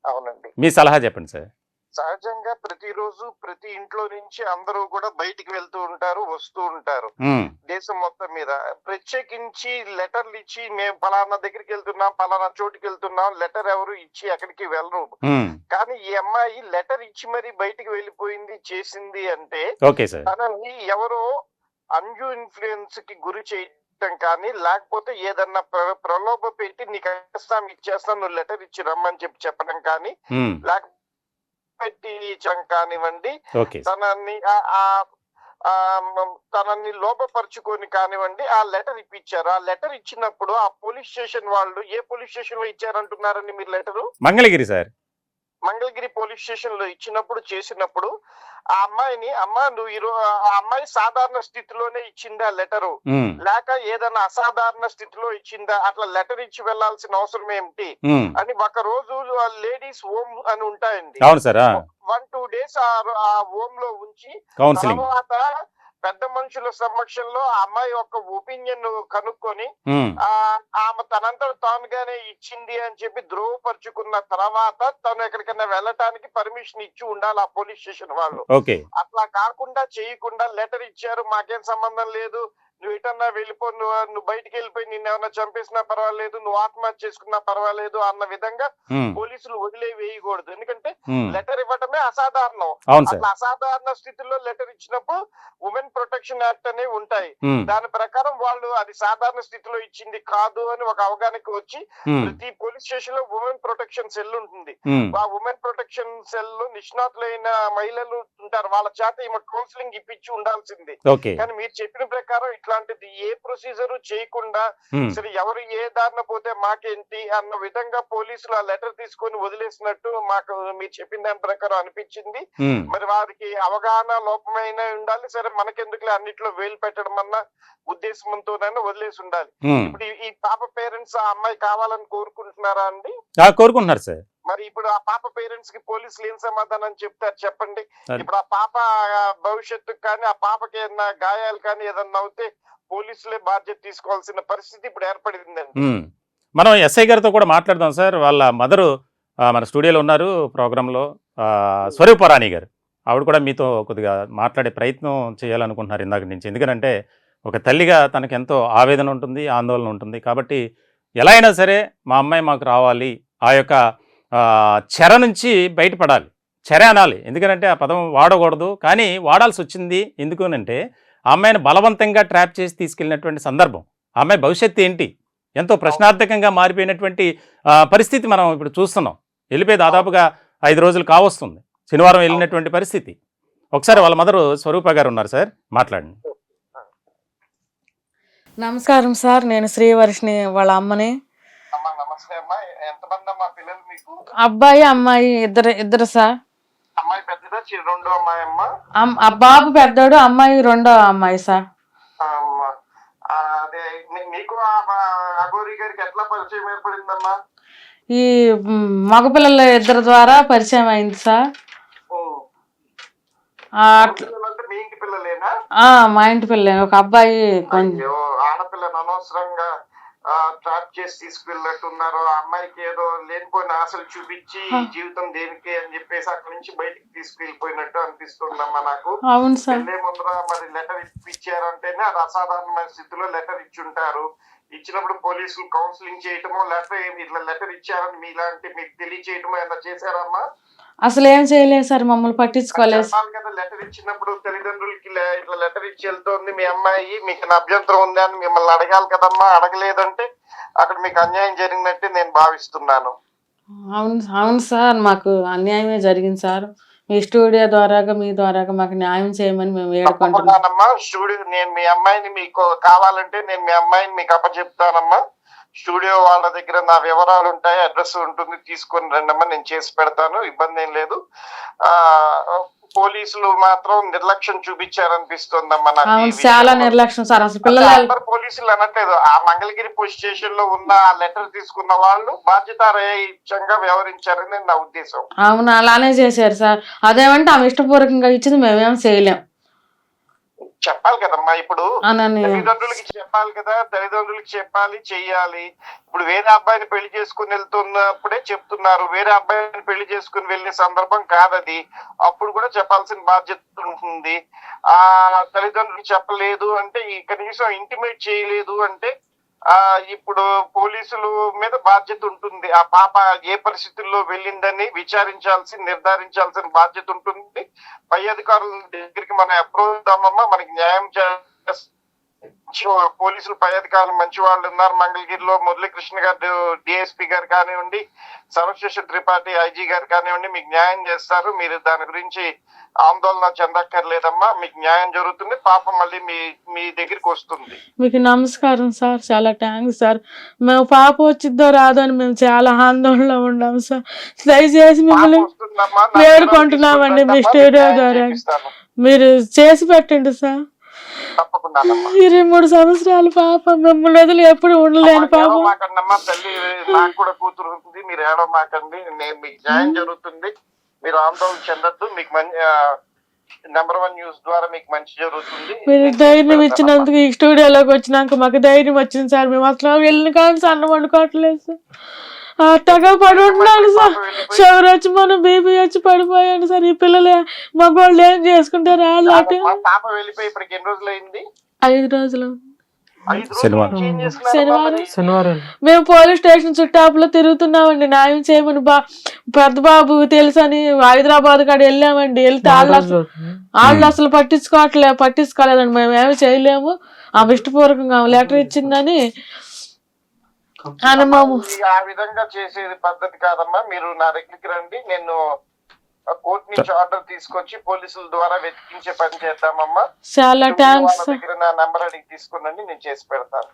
అవునండి, మీ సలహా చెప్పండి సార్. సహజంగా ప్రతిరోజు ప్రతి ఇంట్లో నుంచి అందరూ కూడా బయటికి వెళ్తూ ఉంటారు, వస్తూ ఉంటారు దేశం మొత్తం మీద. ప్రత్యేకించి లెటర్లు ఇచ్చి మేము పలానా దగ్గరికి వెళ్తున్నాం, పలానా చోటుకి వెళ్తున్నాం, లెటర్ ఎవరు ఇచ్చి అక్కడికి వెళ్ళరు. కానీ ఈ అమ్మాయి లెటర్ ఇచ్చి మరి బయటికి వెళ్ళిపోయింది, చేసింది అంటే తనని ఎవరో అన్యూ ఇన్ఫ్లుయెన్స్ కి గురి చేయటం కానీ, లేకపోతే ఏదన్నా ప్రలోభ పెట్టి నీకు ఇచ్చేస్తాను, నువ్వు లెటర్ ఇచ్చి రమ్మని చెప్పడం కానీ, లేకపోతే పెట్టి ఇచ్చడం కానివ్వండి, ఓకే తనని లోపపరుచుకొని కానివ్వండి ఆ లెటర్ ఇప్పించారు. ఆ లెటర్ ఇచ్చినప్పుడు ఆ పోలీస్ స్టేషన్ వాళ్ళు ఏ పోలీస్ స్టేషన్ లో ఇచ్చారంటున్నారండి మీరు letter? Mangalagiri sir. Mangalagiri police station లో చేసినప్పుడు ఆ అమ్మాయిని, అమ్మ నువ్వు ఆ అమ్మాయి సాధారణ స్థితిలోనే ఇచ్చిందా లెటరు, లేక ఏదైనా అసాధారణ స్థితిలో ఇచ్చిందా, అట్లా లెటర్ ఇచ్చి వెళ్లాల్సిన అవసరం ఏమిటి అని ఒక రోజు లేడీస్ హోమ్ అని ఉంటాయండి. అవును సార్. 1-2 days ఆ హోమ్ లో ఉంచి తర్వాత పెద్ద మనుషుల సమక్షంలో ఆ అమ్మాయి యొక్క ఒపీనియన్ కనుక్కొని ఆమె తనంతట తానుగానే ఇచ్చింది అని చెప్పి ధృవపరుచుకున్న తర్వాత తను ఎక్కడికైనా వెళ్ళటానికి పర్మిషన్ ఇచ్చి ఉండాలి ఆ పోలీస్ స్టేషన్ వాళ్ళు. అట్లా కాకుండా చేయకుండా లెటర్ ఇచ్చారు, మాకేం సంబంధం లేదు, నువ్వు ఎటన్నా వెళ్ళిపో, నువ్వు బయటికి వెళ్ళిపోయి నిన్ను ఏమన్నా చంపేసినా పర్వాలేదు, నువ్వు ఆత్మహత్య చేసుకున్నా పర్వాలేదు అన్న విధంగా పోలీసులు వదిలే వేయకూడదు. ఎందుకంటే లెటర్ ఇవ్వటమే అసాధారణం. అట్లా అసాధారణ స్థితిలో లెటర్ ఇచ్చినప్పుడు ఉమెన్ ప్రొటెక్షన్ యాక్ట్ అనేవి ఉంటాయి. దాని ప్రకారం వాళ్ళు అది సాధారణ స్థితిలో ఇచ్చింది కాదు అని ఒక అవగాహనకు వచ్చి ప్రతి పోలీస్ స్టేషన్ లో ఉమెన్ ప్రొటెక్షన్ సెల్ ఉంటుంది. ఆ ఉమెన్ ప్రొటెక్షన్ సెల్ లో నిష్ణాతులైన మహిళలు ఉంటారు, వాళ్ళ చేత ఈమె కౌన్సిలింగ్ ఇప్పించి ఉండాల్సింది. కానీ మీరు చెప్పిన ప్రకారం ఇట్లాంటిది ఏ ప్రొసీజర్ చేయకుండా సరే ఎవరు ఏ దారిన పోతే మాకేంటి అన్న విధంగా పోలీసులు ఆ లెటర్ తీసుకొని వదిలేసినట్టు మాకు మీరు చెప్పిన దాని ప్రకారం అనిపించింది. మరి వారికి అవగాహన లోపమైన ఉండాలి, సరే మనకెందుకులే అన్నిట్లో వేలు పెట్టడం అన్న ఉద్దేశంతోనైనా వదిలేసి ఉండాలి. ఇప్పుడు ఈ పాప పేరెంట్స్ ఆ అమ్మాయి కావాలని కోరుకుంటున్నారా అండి? కోరుకుంటున్నారు సార్. మరి ఇప్పుడు ఆ పాప పేరెంట్స్ కి పోలీసులు ఏం సమాధానం చెప్తారు చెప్పండి? ఇప్పుడు ఆ పాప భవిష్యత్తుకు కానీ ఆ పాపకి ఏదైనా గాయాలు కానీ ఏదన్నా అవుతే పోలీసులే బాధ్యత తీసుకోవాల్సిన పరిస్థితి ఇప్పుడు ఏర్పడిందండి. మనం ఎస్ఐ గారితో కూడా మాట్లాడదాం సార్. వాళ్ళ మదరు మన స్టూడియోలో ఉన్నారు ప్రోగ్రాంలో, స్వరూపరాణి గారు. ఆవిడ కూడా మీతో కొద్దిగా మాట్లాడే ప్రయత్నం చేయాలనుకుంటున్నారు ఇందాక నుంచి. ఎందుకంటే ఒక తల్లిగా తనకు ఎంతో ఆవేదన ఉంటుంది, ఆందోళన ఉంటుంది. కాబట్టి ఎలా అయినా సరే మా అమ్మాయి మాకు రావాలి, ఆ యొక్క చెర నుంచి బయటపడాలి, చెర అనాలి. ఎందుకంటే ఆ పదం వాడకూడదు, కానీ వాడాల్సి వచ్చింది. ఎందుకనంటే ఆ అమ్మాయిని బలవంతంగా ట్రాప్ చేసి తీసుకెళ్ళినటువంటి సందర్భం, ఆ అమ్మాయి భవిష్యత్తు ఏంటి, ఎంతో ప్రశ్నార్థకంగా మారిపోయినటువంటి పరిస్థితి మనం ఇప్పుడు చూస్తున్నాం. వెళ్ళిపోయి దాదాపుగా 5 రోజులు కావస్తుంది, శనివారం వెళ్ళినటువంటి పరిస్థితి. ఒకసారి వాళ్ళ మదరు స్వరూప గారు ఉన్నారు సార్, మాట్లాడండి. నమస్కారం సార్, నేను శ్రీవర్షిని వాళ్ళ అమ్మని. అబ్బాయి అమ్మాయి ఇద్దరు సార్. అమ్మాయి పెద్దదా, రెండో అమ్మాయి బాబు పెద్దోడు, అమ్మాయి రెండో అమ్మాయి సార్. అదే మీకు అఘోరి గారికి ఎట్లా పరిచయం ఏర్పడిందమ్మా? ఈ మగపిల్లల ఇద్దరు ద్వారా పరిచయం అయింది సార్. మీ ఇంటి పిల్లలేనా? మా ఇంటి పిల్లలే. ఒక అబ్బాయి ఆడపిల్లని అనవసరంగా ట్రాప్ చేసి తీసుకెళ్ళినట్టున్నారు. ఆ అమ్మాయికి ఏదో లేనిపోయిన ఆశలు చూపించి జీవితం దేనికి అని చెప్పేసి అక్కడి నుంచి బయటికి తీసుకెళ్ళిపోయినట్టు అనిపిస్తుందమ్మా నాకు. వెళ్ళే ముందర మరి లెటర్ ఇప్పించారంటేనే అది అసాధారణమైన స్థితిలో లెటర్ ఇచ్చుంటారు. ఇచ్చినప్పుడు పోలీసులు కౌన్సిలింగ్ చేయటమో లేకపోతే ఇట్లా లెటర్ ఇచ్చారని మీలాంటి మీకు తెలియచేయటమో ఏమన్నా చేశారమ్మా? అసలు ఏం చేయలేదు సార్, మమ్మల్ని పట్టించుకోలేదు కదా. లెటర్ ఇచ్చినప్పుడు తల్లిదండ్రులకి ఇట్లా లెటర్ ఇచ్చి వెళ్తోంది మీ అమ్మాయి, మీకు అభ్యంతరం ఉందా అని మిమ్మల్ని అడగాలి కదమ్మా. అడగలేదంటే అక్కడ మీకు అన్యాయం జరిగినట్టే నేను భావిస్తున్నాను. అవును సార్, మాకు అన్యాయమే జరిగింది సార్. మీ స్టూడియో ద్వారాగా మీ ద్వారాగా మాకు న్యాయం చేయమని మేము వేడుకుంటున్నానమ్మా. స్టూడియో నేను మీ అమ్మాయిని మీకు కావాలంటే నేను మీ అమ్మాయిని మీకు అప్పచెప్తానమ్మా. స్టూడియో వాళ్ళ దగ్గర నా వివరాలు ఉంటాయి, అడ్రస్ ఉంటుంది, తీసుకొని రండమ్మా, నేను చేసి పెడతాను, ఇబ్బంది ఏం లేదు. పోలీసులు మాత్రం నిర్లక్ష్యం చూపించారనిపిస్తుందమ్మా నాకు. చాలా నిర్లక్ష్యం సార్. అసలు పిల్లలు పోలీసులు అనట్లేదు, ఆ మంగళగిరి పోలీస్ స్టేషన్ లో ఉన్న ఆ లెటర్ తీసుకున్న వాళ్ళు బాధ్యతారహితంగా వ్యవహరించారని నా ఉద్దేశం. అవును, అలానే చేశారు సార్. అదేమంటే ఆమె ఇష్టపూర్వకంగా ఇచ్చింది, మేమేం చేయలేం. చెప్పాలి కదమ్మా, ఇప్పుడు తల్లిదండ్రులకి చెప్పాలి కదా, తల్లిదండ్రులకి చెప్పాలి, చెయ్యాలి. ఇప్పుడు వేరే అబ్బాయిని పెళ్లి చేసుకుని వెళ్తున్నప్పుడే చెప్తున్నారు, వేరే అబ్బాయిని పెళ్లి చేసుకుని వెళ్ళే సందర్భం కాదది. అప్పుడు కూడా చెప్పాల్సిన బాధ్యత ఉంటుంది. ఆ తల్లిదండ్రులకి చెప్పలేదు అంటే, కనీసం ఇంటిమేట్ చేయలేదు అంటే ఇప్పుడు పోలీసుల మీద బాధ్యత ఉంటుంది. ఆ పాప ఏ పరిస్థితుల్లో వెళ్ళిందని నిర్ధారించాల్సిన బాధ్యత ఉంటుంది. పై అధికారుల దగ్గరికి మనం అప్రోచ్ అవుతామమ్మా, మనకి న్యాయం పోలీసులు పై అధికారులు మంచి వాళ్ళు ఉన్నారు. మంగళగిరిలో మురళీకృష్ణ గారు డిఎస్పీ గారు కానివ్వండి, సర్వశేష త్రిపాఠి ఐజీ గారు కానివ్వండి, మీకు న్యాయం చేస్తారు. మీరు దాని గురించి ఆందోళన చెందక్కర్లేదమ్మా, మీకు న్యాయం జరుగుతుంది. పాప మళ్ళీ మీ దగ్గరికి వస్తుంది. మీకు నమస్కారం సార్, చాలా థ్యాంక్స్ సార్. మేము పాప వచ్చిద్దో రాదో అని మేము చాలా ఆందోళనలో ఉన్నాము సార్. దయచేసి మిమ్మల్ని వస్తుందమ్మా, వేడుకుంటున్నామండి మీ స్టూడియో ద్వారా మీరు చేసి పెట్టండి సార్. తప్పకుండా 23 సంవత్సరాలు పాప, మిమ్మల్ని వదిలి ఎప్పుడు ఉండలేను పాప. మాకండమ్మా, తల్లి నాకు కూడా కూతురు ఉంటుంది, మీరు ఏడవ మాకండి. నేను మీకు న్యాయం జరుగుతుంది, మీరు ఆందోళన చెందద్దు. మీకు మంచి నెంబర్ 1 న్యూస్ ద్వారా మీకు మంచి జరుగుతుంది. మీరు ధైర్యం ఇచ్చినందుకు ఈ స్టూడియోలోకి వచ్చినాక మాకు ధైర్యం వచ్చింది సార్. మేము అసలు వెళ్ళిన కానీ అన్నం వండుకోవట్లేదు సార్. అట్టగా పడి ఉంటున్నాను సార్. షుగర్ వచ్చి మనం బీపీ వచ్చి పడిపోయాను సార్. ఈ పిల్లలు మగవాళ్ళు ఏం చేసుకుంటారు? వాళ్ళు అటు పాప వెళ్ళిపోయి ఇప్పటికి ఎన్ని రోజులు అయింది? 5 రోజులు. శనివారం మేము పోలీస్ స్టేషన్ చుట్టాపులో తిరుగుతున్నామండి న్యాయం చేయమని. పెద్ద బాబు తెలుసని హైదరాబాద్ కాడ వెళ్ళామండి. వెళ్తే వాళ్ళు అసలు పట్టించుకోలేదండి. మేము ఏమి చేయలేము, ఆమె ఇష్టపూర్వకంగా లెటర్ ఇచ్చిందని. ఆ విధంగా చేసేది పద్ధతి కాదమ్మా. మీరు నా దగ్గరికి రండి, నేను కోర్టు నుంచి ఆర్డర్ తీసుకొచ్చి పోలీసుల ద్వారా వెతికించే పని చేద్దామమ్మా. చాలా థ్యాంక్స్. దగ్గర నా నంబర్ అడిగి తీసుకునండి, నేను చేసి పెడతాను.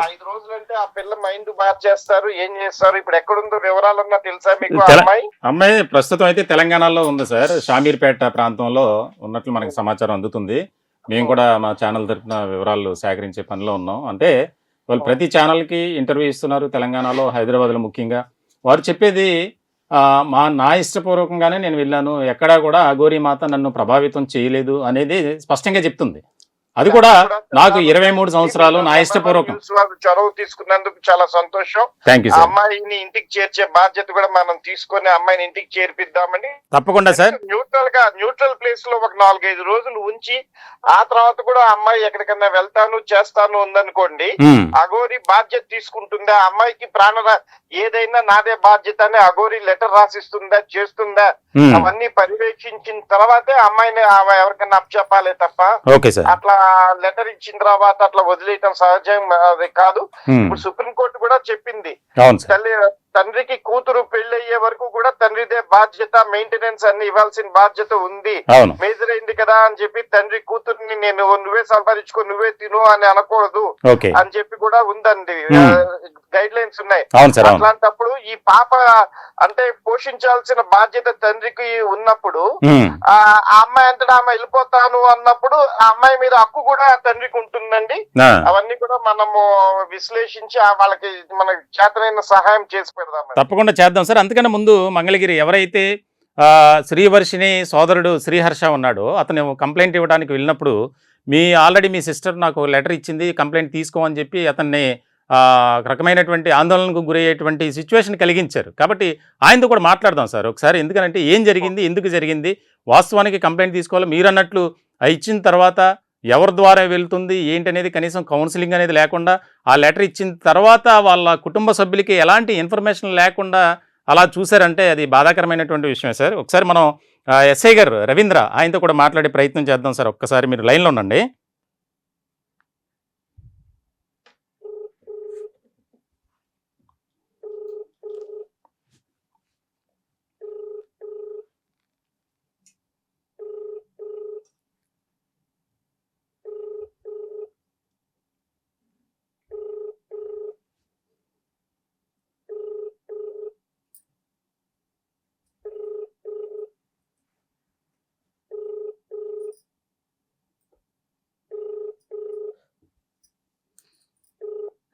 5 రోజులు అంటే ఆ పిల్ల మైండ్ మార్చేస్తారు, ఏం చేస్తారు? ఇప్పుడు ఎక్కడుందో వివరాలన్నా తెలుసా మీకు? అమ్మాయి ప్రస్తుతం అయితే తెలంగాణలో ఉంది సార్, షామీర్పేట ప్రాంతంలో ఉన్నట్లు మనకి సమాచారం అందుతుంది. మేము కూడా మా ఛానల్ తరఫున వివరాలు సేకరించే పనిలో ఉన్నాం. అంటే వాళ్ళు ప్రతి ఛానల్కి ఇంటర్వ్యూ ఇస్తున్నారు తెలంగాణలో, హైదరాబాద్లో ముఖ్యంగా. వారు చెప్పేది నా ఇష్టపూర్వకంగానే నేను వెళ్ళాను, ఎక్కడా కూడా అఘోరీ మాత నన్ను ప్రభావితం చేయలేదు అనేది స్పష్టంగా చెప్తుంది. అది కూడా నాకు 23 సంవత్సరాలు, నా ఇష్టపూర్వకం. చొరవ తీసుకున్నందుకు చాలా సంతోషం. Thank you sir. అమ్మాయిని ఇంటికి చేర్చే బాధ్యత కూడా మనం తీసుకొని అమ్మాయిని ఇంటికి చేర్పిద్దామని. తప్పకుండా సార్. న్యూట్రల్ ప్లేస్ లో ఒక 4-5 రోజులు ఉంచి ఆ తర్వాత కూడా అమ్మాయి ఎక్కడికన్నా వెళ్తాను చేస్తాను ఉందనుకోండి, అఘోరి బాధ్యత తీసుకుంటుందా? అమ్మాయికి ఏదైనా నాదే బాధ్యత అని అఘోరి లెటర్ రాసిస్తుందా, చేస్తుందా? అవన్నీ పర్యవేక్షించిన తర్వాతే అమ్మాయిని ఎవరికన్నా అప్పచెప్పాలే తప్ప అట్లా లెటర్ ఇచ్చిన తర్వాత అట్లా వదిలేయటం సహజం అది కాదు. ఇప్పుడు సుప్రీంకోర్టు కూడా చెప్పింది, తండ్రికి కూతురు పెళ్లి అయ్యే వరకు కూడా తండ్రిదే బాధ్యత, మెయింటెనెన్స్ అన్ని ఇవ్వాల్సిన బాధ్యత ఉంది. మేజర్ అయింది కదా అని చెప్పి తండ్రి కూతుర్ని నేను నువ్వే సంపాదించుకో, నువ్వే తిను అని అనకూడదు అని చెప్పి కూడా ఉందండి, గైడ్ లైన్స్ ఉన్నాయి. అట్లాంటప్పుడు ఈ పాప అంటే పోషించాల్సిన బాధ్యత తండ్రికి ఉన్నప్పుడు ఆ అమ్మాయి అంతటా ఆమె వెళ్ళిపోతాను అన్నప్పుడు ఆ అమ్మాయి మీద హక్కు కూడా తండ్రికి ఉంటుందండి. అవన్నీ కూడా మనము విశ్లేషించి వాళ్ళకి మన చేతనైన సహాయం చేసి పెడదాం. తప్పకుండా చేద్దాం సార్. అందుకని ముందు మంగళగిరి ఎవరైతే శ్రీవర్షిని సోదరుడు శ్రీహర్ష ఉన్నాడో అతను కంప్లైంట్ ఇవ్వడానికి వెళ్ళినప్పుడు ఆల్రెడీ మీ సిస్టర్ నాకు లెటర్ ఇచ్చింది, కంప్లైంట్ తీసుకోమని చెప్పి అతన్ని రకమైనటువంటి ఆందోళనకు గురయ్యేటువంటి సిచ్యువేషన్ కలిగించారు. కాబట్టి ఆయనతో కూడా మాట్లాడదాం సార్ ఒకసారి. ఎందుకంటే ఏం జరిగింది, ఎందుకు జరిగింది, వాస్తవానికి కంప్లైంట్ తీసుకోవాలి. మీరు అన్నట్లు ఇచ్చిన తర్వాత ఎవరి ద్వారా వెళ్తుంది ఏంటి అనేది కనీసం కౌన్సిలింగ్ అనేది లేకుండా, ఆ లెటర్ ఇచ్చిన తర్వాత వాళ్ళ కుటుంబ సభ్యులకి ఎలాంటి ఇన్ఫర్మేషన్ లేకుండా అలా చూశారంటే అది బాధాకరమైనటువంటి విషయమే సార్. ఒకసారి మనం ఎస్ఐ గారు రవీంద్ర ఆయనతో కూడా మాట్లాడే ప్రయత్నం చేద్దాం సార్. ఒక్కసారి మీరు లైన్లో ఉండండి.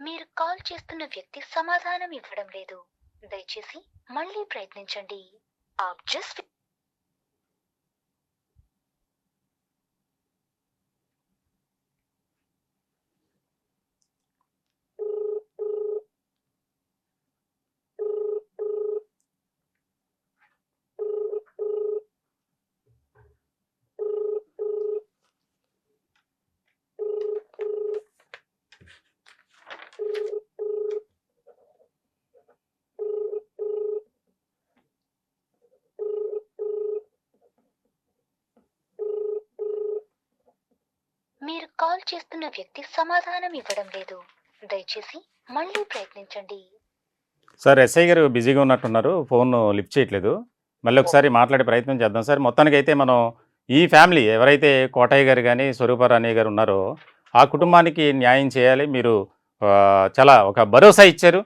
మీరు కాల్ చేస్తున్న వ్యక్తి సమాధానం ఇవ్వడం లేదు, దయచేసి మళ్ళీ ప్రయత్నించండి. ఆప్ జస్ట్ కాల్ చేస్తున్న వ్యక్తి సమాధానం ఇవ్వడం లేదు దయచేసి మళ్ళీ ప్రయత్నించండి సార్ ఎస్ఐ గారు బిజీగా ఉన్నట్టున్నారు, ఫోన్ లిఫ్ట్ చేయట్లేదు. మళ్ళీ ఒకసారి మాట్లాడే ప్రయత్నం చేద్దాం సార్. మొత్తానికైతే మనం ఈ ఫ్యామిలీ ఎవరైతే కోటయ్య గారు కానీ స్వరూపారాణి గారు ఉన్నారో ఆ కుటుంబానికి న్యాయం చేయాలి. మీరు చాలా ఒక భరోసా ఇచ్చారు.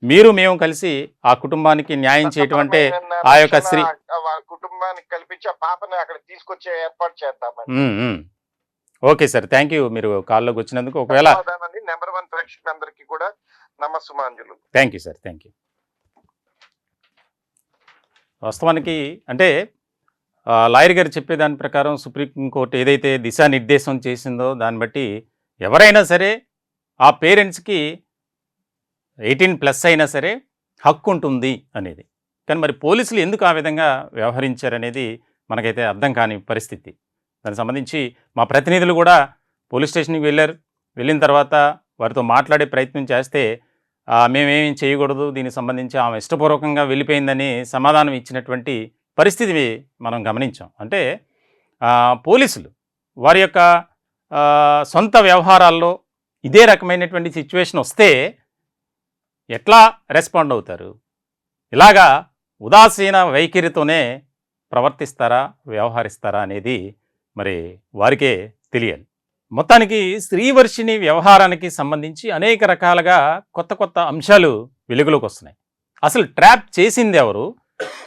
మీరు మేము కలిసి ఆ కుటుంబానికి న్యాయం చేయటం అంటే ఆ యొక్క స్త్రీ కుటుంబానికి కల్పించి ఆ పాపని అక్కడ తీసుకొచ్చే ఏర్పాటు చేద్దామని. ఓకే సార్, థ్యాంక్ యూ మీరు కాల్లోకి వచ్చినందుకు. ఒకవేళ నెంబర్ 1 ప్రేక్షకులందరికీ కూడా నమస్సుమాంజులు. Thank you sir, thank you. వాస్తవానికి అంటే లాయర్ గారు చెప్పేదాని ప్రకారం సుప్రీంకోర్టు ఏదైతే దిశానిర్దేశం చేసిందో దాన్ని బట్టి ఎవరైనా సరే ఆ పేరెంట్స్కి 18+ అయినా సరే హక్కు ఉంటుంది అనేది. కానీ మరి పోలీసులు ఎందుకు ఆ విధంగా వ్యవహరించారనేది మనకైతే అర్థం కాని పరిస్థితి. దానికి సంబంధించి మా ప్రతినిధులు కూడా పోలీస్ స్టేషన్కి వెళ్ళారు. వెళ్ళిన తర్వాత వారితో మాట్లాడే ప్రయత్నం చేస్తే మేమేం చేయకూడదు, దీనికి సంబంధించి ఆమె ఇష్టపూర్వకంగా వెళ్ళిపోయిందని సమాధానం ఇచ్చినటువంటి పరిస్థితి మనం గమనించాం. అంటే పోలీసులు వారి యొక్క సొంత వ్యవహారాల్లో ఇదే రకమైనటువంటి సిచ్యువేషన్ వస్తే ఎట్లా రెస్పాండ్ అవుతారు? ఇలాగా ఉదాసీన వైఖరితోనే ప్రవర్తిస్తారా, వ్యవహరిస్తారా అనేది మరి వారికే తెలియాలి. మొత్తానికి శ్రీవర్షిణి వ్యవహారానికి సంబంధించి అనేక రకాలుగా కొత్త కొత్త అంశాలు వెలుగులోకి వస్తున్నాయి. అసలు ట్రాప్ చేసింది ఎవరు,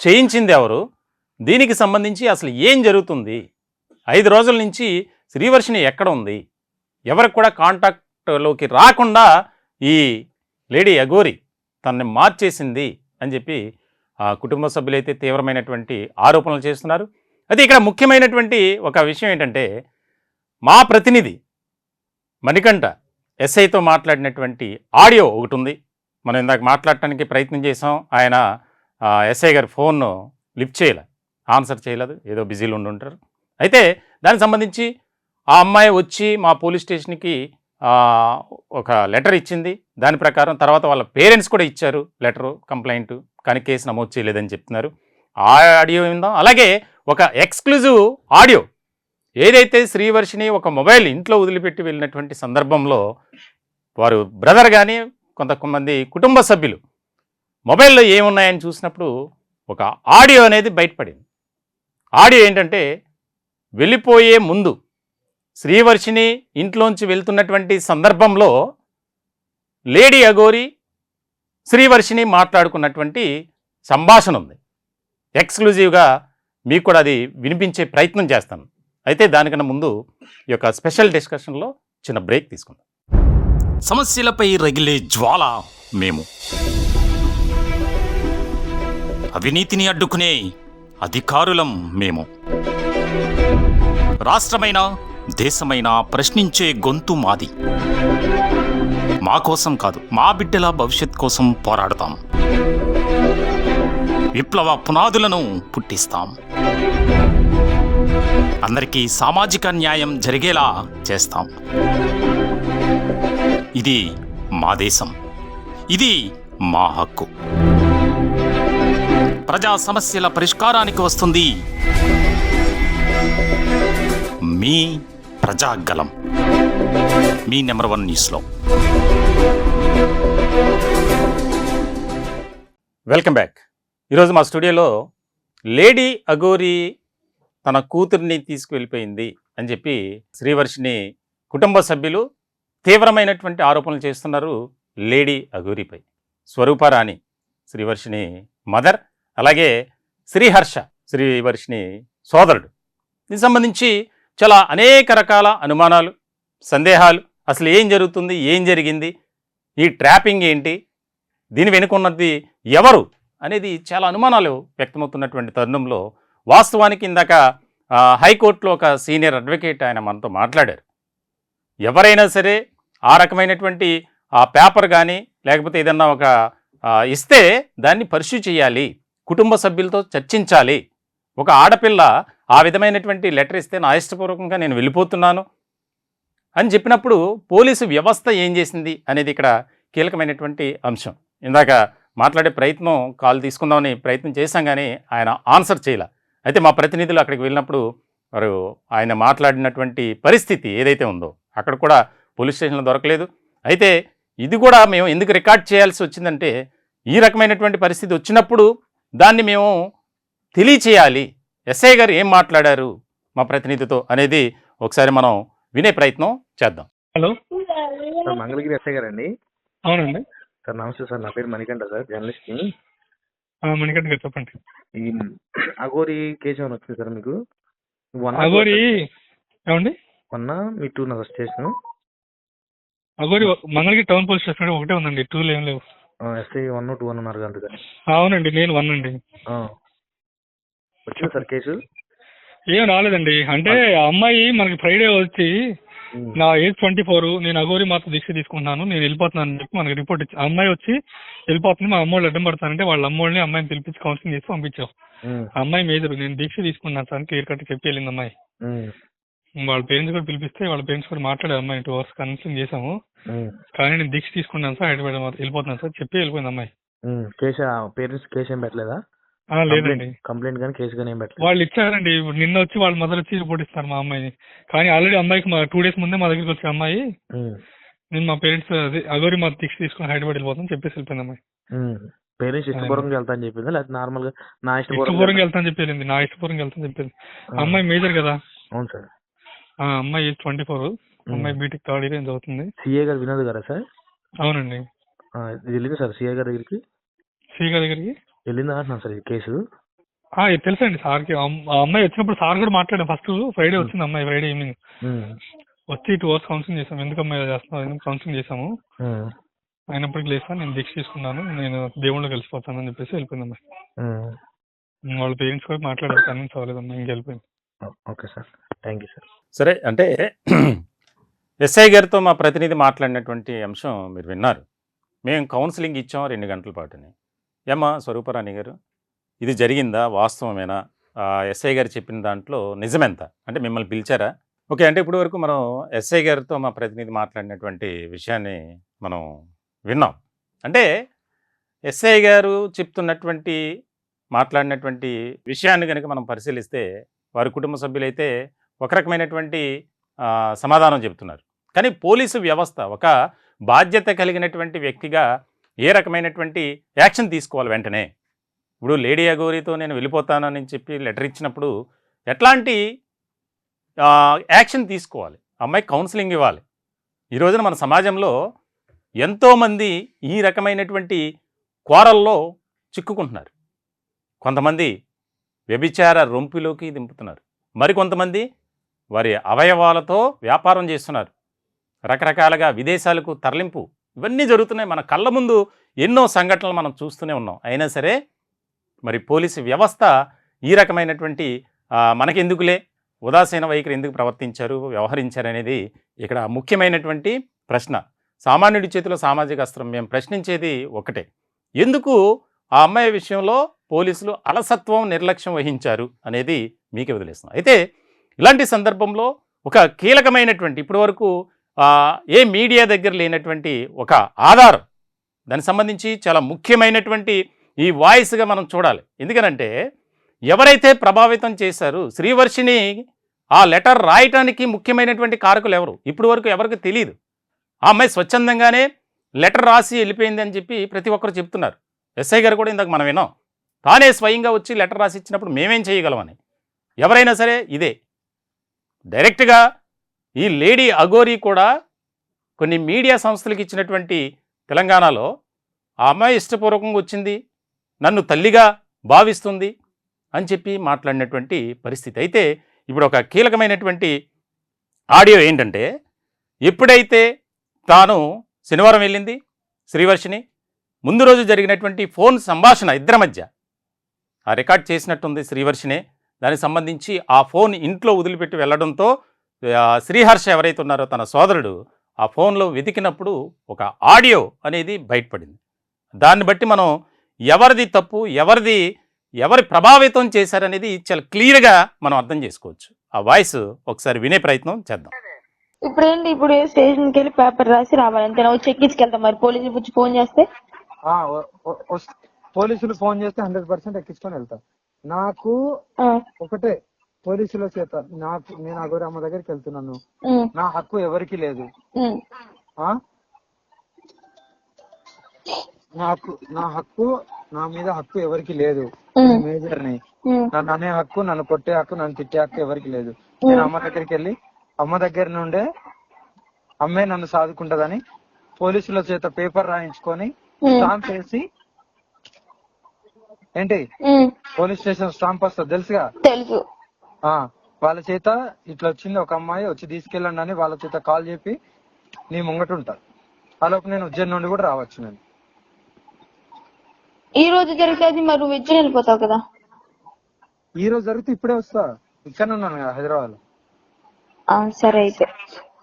చేయించింది ఎవరు, దీనికి సంబంధించి అసలు ఏం జరుగుతుంది, 5 రోజుల నుంచి శ్రీవర్షిణి ఎక్కడ ఉంది, ఎవరికి కూడా కాంటాక్ట్లోకి రాకుండా ఈ లేడీ అఘోరి తనని మార్చేసింది అని చెప్పి కుటుంబ సభ్యులైతే తీవ్రమైనటువంటి ఆరోపణలు చేస్తున్నారు. అయితే ఇక్కడ ముఖ్యమైనటువంటి ఒక విషయం ఏంటంటే మా ప్రతినిధి మణికంఠ ఎస్ఐతో మాట్లాడినటువంటి ఆడియో ఒకటి ఉంది. మనం ఇందాక మాట్లాడటానికి ప్రయత్నం చేసాం. ఆయన ఎస్ఐ గారి ఫోన్ లిఫ్ట్ చేయలేదు, ఆన్సర్ చేయలేదు, ఏదో బిజీలో ఉండుంటారు. అయితే దానికి సంబంధించి ఆ అమ్మాయి వచ్చి మా పోలీస్ స్టేషన్కి ఒక లెటర్ ఇచ్చింది. దాని ప్రకారం తర్వాత వాళ్ళ పేరెంట్స్ కూడా ఇచ్చారు లెటరు, కంప్లైంట్, కానీ కేసు నమోదు చేయలేదని చెప్తున్నారు. ఆ ఆడియో విందాం. అలాగే ఒక ఎక్స్క్లూజివ్ ఆడియో ఏదైతే శ్రీవర్షిణి ఒక మొబైల్ ఇంట్లో వదిలిపెట్టి వెళ్ళినటువంటి సందర్భంలో వారు బ్రదర్ కానీ కొంతమంది కుటుంబ సభ్యులు మొబైల్లో ఏమున్నాయని చూసినప్పుడు ఒక ఆడియో అనేది బయటపడింది. ఆడియో ఏంటంటే వెళ్ళిపోయే ముందు శ్రీవర్షిణి ఇంట్లోంచి వెళ్తున్నటువంటి సందర్భంలో లేడీ అఘోరి శ్రీవర్షిణి మాట్లాడుకున్నటువంటి సంభాషణ ఉంది. ఎక్స్క్లూజివ్గా మీకు కూడా అది వినిపించే ప్రయత్నం చేస్తాను. అయితే దానికన్నా ముందు ఈ యొక్క స్పెషల్ డిస్కషన్లో చిన్న బ్రేక్ తీసుకుందాం. సమస్యలపై రగిలే జ్వాల మేము, అవినీతిని అడ్డుకునే అధికారులం మేము. రాష్ట్రమైన దేశమైన ప్రశ్నించే గొంతు మాది. మా కోసం కాదు, మా బిడ్డల భవిష్యత్ కోసం పోరాడతాం. విప్లవ పునాదులను పుట్టిస్తాం. అందరికీ సామాజిక న్యాయం జరిగేలా చేస్తాం. ఇది మా దేశం, ఇది మా హక్కు. ప్రజా సమస్యల పరిష్కారానికి వస్తుంది మీ ప్రజాగలం, మీ నెంబర్ 1 న్యూస్లో. Welcome back. ఈరోజు మా స్టూడియోలో లేడీ అఘోరి తన కూతుర్ని తీసుకువెళ్ళిపోయింది అని చెప్పి శ్రీవర్షిణి కుటుంబ సభ్యులు తీవ్రమైనటువంటి ఆరోపణలు చేస్తున్నారు లేడీ అఘోరిపై. స్వరూపారాణి శ్రీవర్షిణి మదర్, అలాగే శ్రీహర్ష శ్రీవర్షిణి సోదరుడు. దీనికి సంబంధించి చాలా అనేక రకాల అనుమానాలు, సందేహాలు. అసలు ఏం జరుగుతుంది, ఏం జరిగింది, ఈ ట్రాపింగ్ ఏంటి, దీని వెనుకున్నది ఎవరు అనేది చాలా అనుమానాలు వ్యక్తమవుతున్నటువంటి తరుణంలో వాస్తవానికి ఇందాక హైకోర్టులో ఒక సీనియర్ అడ్వకేట్ ఆయన మనతో మాట్లాడారు. ఎవరైనా సరే ఆ రకమైనటువంటి ఆ పేపర్ కానీ లేకపోతే ఏదన్నా ఒక ఇస్తే దాన్ని పర్స్యూ చేయాలి, కుటుంబ సభ్యులతో చర్చించాలి. ఒక ఆడపిల్ల ఆ విధమైనటువంటి లెటర్ ఇస్తే నా ఇష్టపూర్వకంగా నేను వెళ్ళిపోతున్నాను అని చెప్పినప్పుడు పోలీసు వ్యవస్థ ఏం చేసింది అనేది ఇక్కడ కీలకమైనటువంటి అంశం. ఇందాక మాట్లాడే ప్రయత్నం కాల్ తీసుకుందామని ప్రయత్నం చేశాం కానీ ఆయన ఆన్సర్ చేయలే. అయితే మా ప్రతినిధులు అక్కడికి వెళ్ళినప్పుడు వారు ఆయన మాట్లాడినటువంటి పరిస్థితి ఏదైతే ఉందో అక్కడ కూడా పోలీస్ స్టేషన్లో దొరకలేదు. అయితే ఇది కూడా మేము ఎందుకు రికార్డ్ చేయాల్సి వచ్చిందంటే ఈ రకమైనటువంటి పరిస్థితి వచ్చినప్పుడు దాన్ని మేము తెలియచేయాలి, ఎస్ఐ గారు ఏం మాట్లాడారు మా ప్రతినిధితో అనేది ఒకసారి మనం వినే ప్రయత్నం చేద్దాం. హలో సార్ మంగళగిరి ఎస్ఐ గారండి. అవునండి. సార్ నమస్తే సార్, నా పేరు మణికంఠ సార్, జర్నలిస్ట్ని. మణికంఠ గారు చెప్పండి. ఈ అఘోరి కేసు ఏమైనా వచ్చింది సార్ మీకు? అఘోరి ఏమండి? 1 మీ 2 నా station Aghori Mangalagiri town police station ఒకటే ఉందండి, 2 ఏం లేవు. ఎస్ఐ 1, 2 అన్నారు అందుకని. అవునండి, నేను 1 అండి. వచ్చింది సార్ కేసు? ఏం రాలేదండి. అంటే ఆ అమ్మాయి మనకి ఫ్రైడే వచ్చి నా ఏజ్ 24, నేను అఘోరి మాత్రం దీక్ష తీసుకుంటున్నాను, నేను వెళ్ళిపోతున్నాను అని చెప్పి మనకి రిపోర్ట్ ఇచ్చి అమ్మాయి వచ్చి వెళ్ళిపోతుంది, మా అమ్మోళ్ళు అడ్డం పడతానంటే వాళ్ళ అమ్మోళ్ళని అమ్మాయిని పిలిపించి కౌన్సిలింగ్ చేసి పంపించాం. అమ్మాయి మేజర్ నేను దీక్ష తీసుకున్నాను సార్ క్లియర్ కట్ చెప్పి వెళ్ళింది అమ్మాయి. వాళ్ళ పేరెంట్స్ కూడా పిలిపిస్తే వాళ్ళ పేరెంట్స్ కూడా మాట్లాడారు, అమ్మాయి 2 hours కౌన్సిలింగ్ చేసాము, కానీ నేను దీక్ష తీసుకున్నాను సార్, హైదరాబాద్ వెళ్ళిపోతున్నాను సార్ చెప్పి వెళ్ళిపోయింది అమ్మాయి. పేరెంట్స్ కేసు ఏం పెట్టలేదా? లేదండి, కంప్లైంట్ కానీ కేసు కానీ ఏం పెట్టలేదు. వాళ్ళు ఇచ్చారండి, నిన్న వచ్చి వాళ్ళ మదర్ వచ్చి రిపోర్ట్ ఇస్తారు మా అమ్మాయిని. కానీ ఆల్రెడీ అమ్మాయికి 2 days ముందే మా దగ్గరికి వచ్చే అమ్మాయి నేను మా పేరెంట్స్ అఘోరి మా దీక్ష తీసుకుని హైదరాబాద్ వెళ్ళిపోతాను చెప్పేసి వెళ్ళిపోయింది అమ్మాయి. పేరెంట్స్ ఇష్టపూర్వకంగా వెళ్తా అని చెప్పిందా లేకపోతే నార్మల్ గా నా ఇష్టపూర్వకంగా వెళ్తాను చెప్పి వెళ్ళింది, నా ఇష్టపూర్వకంగా వెళ్తాను చెప్పింది. అమ్మాయి మేజర్ కదా. అవును సార్. అమ్మాయి ఏజ్ 24, అమ్మాయి బీటెక్ 3rd year చదువుతుంది. సిఏ గారు వినోద్ గారా సార్? అవునండి. వెళ్ళింది సార్ సిఏ గారి దగ్గరికి? సిఏ గారి దగ్గరికి వెళ్ళిందా అంటున్నాను సార్ ఈ కేసు? తెలుసండి సార్కి. ఆ అమ్మాయి వచ్చినప్పుడు సార్ కూడా మాట్లాడాం. ఫస్ట్ ఫ్రైడే వచ్చింది అమ్మాయి, ఫ్రైడే ఈవినింగ్ వచ్చి 2 hours కౌన్సిలింగ్ చేసాం. ఎందుకు అమ్మాయి చేస్తున్నావు, ఎందుకు కౌన్సిలింగ్ చేసాము, అయినప్పటికీ లేదు నేను దీక్ష తీసుకున్నాను, నేను దేవుళ్ళు కలిసిపోతాను అని చెప్పేసి వెళ్ళిపోయింది అమ్మాయి. వాళ్ళ పేరెంట్స్ కూడా మాట్లాడారు, కన్విన్స్ అవ్వలేదమ్మా, ఇంకెళ్ళిపోయింది. Okay sir, thank you sir. సరే, అంటే ఎస్ఐ గారితో మా ప్రతినిధి మాట్లాడినటువంటి అంశం మీరు విన్నారు. మేము కౌన్సిలింగ్ ఇచ్చాం 2 గంటల పాటుని. ఏమ్మా స్వరూపరాణి గారు, ఇది జరిగిందా, వాస్తవమేనా, ఎస్ఐ గారు చెప్పిన దాంట్లో నిజమెంత? అంటే మిమ్మల్ని పిలిచారా? ఓకే, అంటే ఇప్పుడు వరకు మనం ఎస్ఐ గారితో మా ప్రతినిధి మాట్లాడినటువంటి విషయాన్ని మనం విన్నాం. అంటే ఎస్ఐ గారు చెప్తున్నటువంటి మాట్లాడినటువంటి విషయాన్ని కనుక మనం పరిశీలిస్తే వారి కుటుంబ సభ్యులైతే ఒక రకమైనటువంటి సమాధానం చెబుతున్నారు. కానీ పోలీసు వ్యవస్థ ఒక బాధ్యత కలిగినటువంటి వ్యక్తిగా ఏ రకమైనటువంటి యాక్షన్ తీసుకోవాలి వెంటనే? ఇప్పుడు లేడీ అఘోరితో నేను వెళ్ళిపోతానని చెప్పి లెటర్ ఇచ్చినప్పుడు ఎట్లాంటి యాక్షన్ తీసుకోవాలి? అమ్మాయి కౌన్సిలింగ్ ఇవ్వాలి. ఈ రోజున మన సమాజంలో ఎంతోమంది ఈ రకమైనటువంటి కోరల్లో చిక్కుకుంటున్నారు. కొంతమంది వ్యభిచార రొంపిలోకి దింపుతున్నారు, మరికొంతమంది వారి అవయవాలతో వ్యాపారం చేస్తున్నారు, రకరకాలుగా విదేశాలకు తరలింపు, ఇవన్నీ జరుగుతున్నాయి. మన కళ్ళ ముందు ఎన్నో సంఘటనలు మనం చూస్తూనే ఉన్నాం. అయినా సరే మరి పోలీసు వ్యవస్థ ఈ రకమైనటువంటి మనకెందుకులే ఉదాసీన వైఖరి ఎందుకు వ్యవహరించారు అనేది ఇక్కడ ముఖ్యమైనటువంటి ప్రశ్న. సామాన్యుడి చేతిలో సామాజిక అస్త్రం. మేము ప్రశ్నించేది ఒకటే, ఎందుకు ఆ అమ్మాయి విషయంలో పోలీసులు అలసత్వం, నిర్లక్ష్యం వహించారు అనేది మీకే వదిలేస్తున్నాం. అయితే ఇలాంటి సందర్భంలో ఒక కీలకమైనటువంటి ఇప్పటి వరకు ఏ మీడియా దగ్గర లేనటువంటి ఒక ఆధారం, దానికి సంబంధించి చాలా ముఖ్యమైనటువంటి ఈ వాయిస్గా మనం చూడాలి. ఎందుకనంటే ఎవరైతే ప్రభావితం చేశారు శ్రీవర్షిని, ఆ లెటర్ రాయటానికి ముఖ్యమైనటువంటి కారకులు ఎవరు ఇప్పుడు వరకు ఎవరికి తెలియదు. ఆ అమ్మాయి స్వచ్ఛందంగానే లెటర్ రాసి వెళ్ళిపోయింది అని చెప్పి ప్రతి ఒక్కరు చెప్తున్నారు. ఎస్ఐ గారు కూడా ఇందాక మనం విన్నాం, తానే స్వయంగా వచ్చి లెటర్ రాసి ఇచ్చినప్పుడు మేమేం చేయగలమని. ఎవరైనా సరే ఇదే డైరెక్ట్గా ఈ లేడీ అఘోరి కూడా కొన్ని మీడియా సంస్థలకు ఇచ్చినటువంటి తెలంగాణలో ఆ అమ్మాయి ఇష్టపూర్వకంగా వచ్చింది, నన్ను తల్లిగా భావిస్తుంది అని చెప్పి మాట్లాడినటువంటి పరిస్థితి. అయితే ఇప్పుడు ఒక కీలకమైనటువంటి ఆడియో ఏంటంటే, ఎప్పుడైతే తాను శనివారం వెళ్ళింది శ్రీవర్షిని, ముందు రోజు జరిగినటువంటి ఫోన్ సంభాషణ ఇద్దరి మధ్య ఆ రికార్డ్ చేసినట్టుంది శ్రీవర్షినే. దానికి సంబంధించి ఆ ఫోన్ ఇంట్లో వదిలిపెట్టి వెళ్ళడంతో శ్రీహర్ష ఎవరైతే ఉన్నారో తన సోదరుడు ఆ ఫోన్లో వెతికినప్పుడు ఒక ఆడియో అనేది బయటపడింది. దాన్ని బట్టి మనం ఎవరిది తప్పు, ఎవరి ప్రభావితం చేశారనేది చాలా క్లియర్గా మనం అర్థం చేసుకోవచ్చు. ఆ వాయిస్ ఒకసారి వినే ప్రయత్నం చేద్దాం. ఇప్పుడు ఏంటి, ఇప్పుడు స్టేషన్కి వెళ్ళి పేపర్ రాసి రావాలి అంతేనా? వచ్చి ఎక్కించుకెళ్తాం. మరి పోలీసులు వచ్చి ఫోన్ చేస్తే పోలీసులు ఫోన్ చేస్తే 100% ఎక్కించుకొని వెళ్తా. నాకు ఒకటే, పోలీసుల చేత నేను అగోరి అమ్మ దగ్గరికి వెళ్తున్నాను. ఉమ్, నా హక్కు ఎవరికి లేదు. ఉమ్, ఆ నా హక్కు నా మీద హక్కు ఎవరికి లేదు. నేను ఉమ్, మేజర్ని. ఉమ్, నన్ను అనే హక్కు, నన్ను కొట్టే హక్కు, నన్ను తిట్టే హక్కు ఎవరికి లేదు. నేను అమ్మ దగ్గరికి వెళ్ళి అమ్మ దగ్గర నుండే అమ్మే నన్ను సాదుకుంటదని పోలీసుల చేత పేపర్ రాయించుకొని స్టాంప్ వేసి, ఏంటి ఉమ్, పోలీస్ స్టేషన్ స్టాంప్ వస్తుంది తెలుసుగా, తెలుసు. వాళ్ళ చేత ఇట్లా వచ్చింది ఒక అమ్మాయి వచ్చి తీసుకెళ్ళండి అని వాళ్ళ చేత కాల్ చెప్పి నీ ముంగట ఉంటా. అలాపు నేను ఉజ్జయిని నుండి కూడా రావచ్చు. నేను ఈ రోజు జరిగితే అది మరి నువ్వు ఇచ్చి వెళ్ళిపోతావు కదా. ఈ రోజు జరిగితే ఇప్పుడే వస్తా. ఇక్కడ ఉన్నాను కదా హైదరాబాద్ లో. సరే అయితే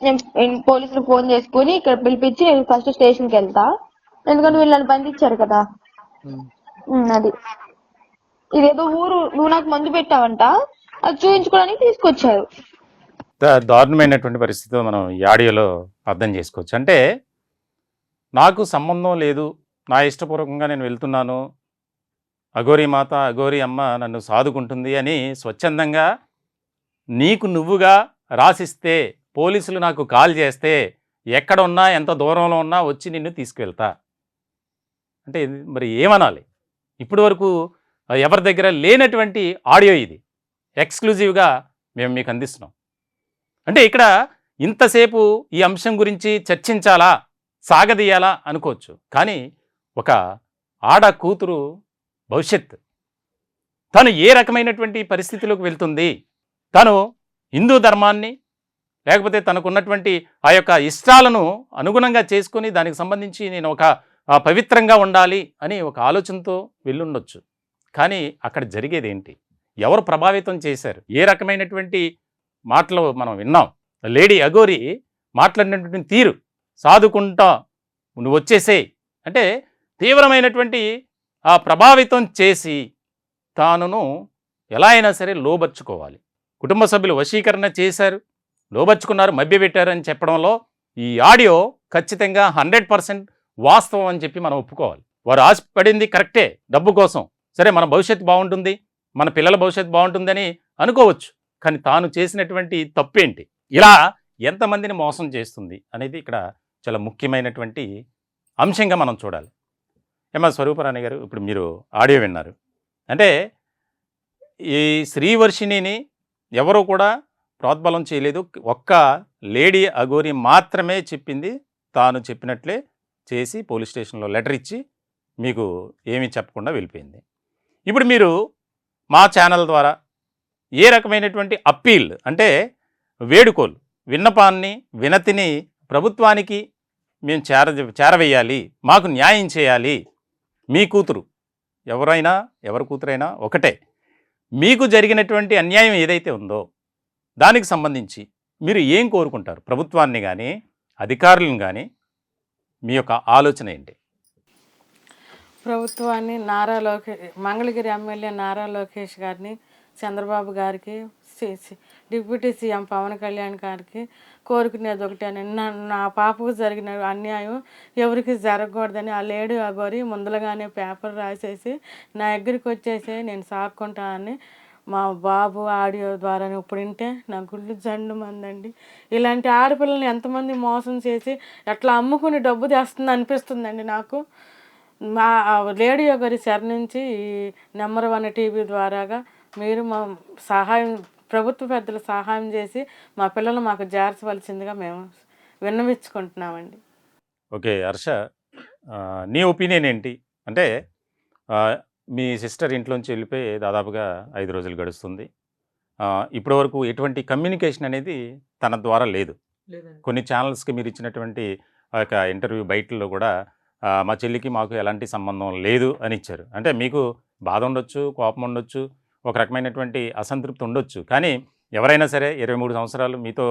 నేను పోలీసులు ఫోన్ చేసుకుని ఇక్కడ పిలిపించి నేను ఫస్ట్ స్టేషన్ కి వెళ్తా. ఎందుకంటే వీళ్ళు నన్ను బంధించారు కదా. అది ఇదేదో ఊరు నువ్వు నాకు మందు పెట్టావంట, అది చూపించుకోవడానికి తీసుకొచ్చారు. దారుణమైనటువంటి పరిస్థితిలో మనం ఈ ఆడియోలో అర్థం చేసుకోవచ్చు. అంటే నాకు సంబంధం లేదు, నా ఇష్టపూర్వకంగా నేను వెళ్తున్నాను, అఘోరి మాత అఘోరి అమ్మ నన్ను సాదుకుంటుంది అని స్వచ్ఛందంగా నీకు నువ్వుగా రాసిస్తే, పోలీసులు నాకు కాల్ చేస్తే ఎక్కడ ఉన్నా ఎంత దూరంలో ఉన్నా వచ్చి నిన్ను తీసుకువెళ్తా అంటే మరి ఏమనాలి? ఇప్పటి వరకు ఎవరి దగ్గర లేనటువంటి ఆడియో ఇది, ఎక్స్క్లూజివ్గా మేము మీకు అందిస్తున్నాం. అంటే ఇక్కడ ఇంతసేపు ఈ అంశం గురించి చర్చించాలా, సాగదీయాలా అనుకోవచ్చు. కానీ ఒక ఆడ కూతురు భవిష్యత్, తను ఏ రకమైనటువంటి పరిస్థితిలోకి వెళ్తుంది, తను హిందూ ధర్మాన్ని లేకపోతే తనకున్నటువంటి ఆ యొక్క ఇష్టాలను అనుగుణంగా చేసుకొని దానికి సంబంధించి నేను ఒక పవిత్రంగా ఉండాలి అని ఒక ఆలోచనతో వెళ్ళుండొచ్చు. కానీ అక్కడ జరిగేది ఏంటి? ఎవరు ప్రభావితం చేశారు? ఏ రకమైనటువంటి మాటలు మనం విన్నాం? లేడీ అఘోరి మాట్లాడినటువంటి తీరు, సాదుకుంటా నువ్వు వచ్చేసే అంటే తీవ్రమైనటువంటి ఆ ప్రభావితం చేసి తానును ఎలా అయినా సరే లోబర్చుకోవాలి. కుటుంబ సభ్యులు వశీకరణ చేశారు, లోబర్చుకున్నారు, మభ్యపెట్టారు అని చెప్పడంలో ఈ ఆడియో ఖచ్చితంగా 100% వాస్తవం అని చెప్పి మనం ఒప్పుకోవాలి. వారు ఆశపడింది కరెక్టే, డబ్బు కోసం. సరే, మన భవిష్యత్తు బాగుంటుంది, మన పిల్లల భవిష్యత్తు బాగుంటుందని అనుకోవచ్చు. కానీ తాను చేసినటువంటి తప్పేంటి, ఇలా ఎంతమందిని మోసం చేస్తుంది అనేది ఇక్కడ చాలా ముఖ్యమైనటువంటి అంశంగా మనం చూడాలి. ఏమా స్వరూపరాణి గారు, ఇప్పుడు మీరు ఆడియో విన్నారు. అంటే ఈ శ్రీవర్షిణిని ఎవరూ కూడా ప్రోద్బలం చేయలేదు. ఒక్క లేడీ అఘోరి మాత్రమే చెప్పింది, తాను చెప్పినట్లే చేసి పోలీస్ స్టేషన్లో లెటర్ ఇచ్చి మీకు ఏమీ చెప్పకుండా వెళ్ళిపోయింది. ఇప్పుడు మీరు మా ఛానల్ ద్వారా ఏ రకమైనటువంటి అప్పీల్ అంటే వేడుకోలు, విన్నపాన్ని, వినతిని ప్రభుత్వానికి మేము చేరవేయాలి, మాకు న్యాయం చేయాలి, మీ కూతురు ఎవరైనా ఎవరి కూతురైనా ఒకటే, మీకు జరిగినటువంటి అన్యాయం ఏదైతే ఉందో దానికి సంబంధించి మీరు ఏం కోరుకుంటారు? ప్రభుత్వాన్ని కానీ అధికారులను కానీ మీ యొక్క ఆలోచన ఏంటి? ప్రభుత్వాన్ని మంగళగిరి ఎమ్మెల్యే నారా లోకేష్ గారిని, చంద్రబాబు గారికి, డిప్యూటీ సీఎం పవన్ కళ్యాణ్ గారికి కోరుకునేది ఒకటేనండి. నా పాపకు జరిగిన అన్యాయం ఎవరికి జరగకూడదని ఆ లేడీ అఘోరి ముందలుగానే పేపర్ రాసేసి నా దగ్గరికి వచ్చేసి నేను సాక్కుంటానని మా బాబు ఆడియో ద్వారా ఇప్పుడు వింటే నా గుళ్ళు జండు మందండి. ఇలాంటి ఆడపిల్లల్ని ఎంతమంది మోసం చేసి ఎట్లా అమ్ముకుని డబ్బు తెస్తుంది అనిపిస్తుందండి నాకు. మా లేడీ అఘోరి శర నుంచి నెంబర్ 1 టీవీ ద్వారాగా మీరు మా సహాయం, ప్రభుత్వ పెద్దలు సహాయం చేసి మా పిల్లలు మాకు చేర్చవలసిందిగా మేము విన్నవించుకుంటున్నామండి. ఓకే హర్ష, నీ ఒపీనియన్ ఏంటి? అంటే మీ సిస్టర్ ఇంట్లోంచి వెళ్ళిపోయి దాదాపుగా 5 రోజులు గడుస్తుంది. ఇప్పటి వరకు ఎటువంటి కమ్యూనికేషన్ అనేది తన ద్వారా లేదు. కొన్ని ఛానల్స్కి మీరు ఇచ్చినటువంటి ఆ యొక్క ఇంటర్వ్యూ బయటలో కూడా మా చెల్లికి మాకు ఎలాంటి సంబంధం లేదు అని ఇచ్చారు. అంటే మీకు బాధ ఉండొచ్చు, కోపం ఉండొచ్చు, ఒక రకమైనటువంటి అసంతృప్తి ఉండొచ్చు. కానీ ఎవరైనా సరే 23 సంవత్సరాలు మీతో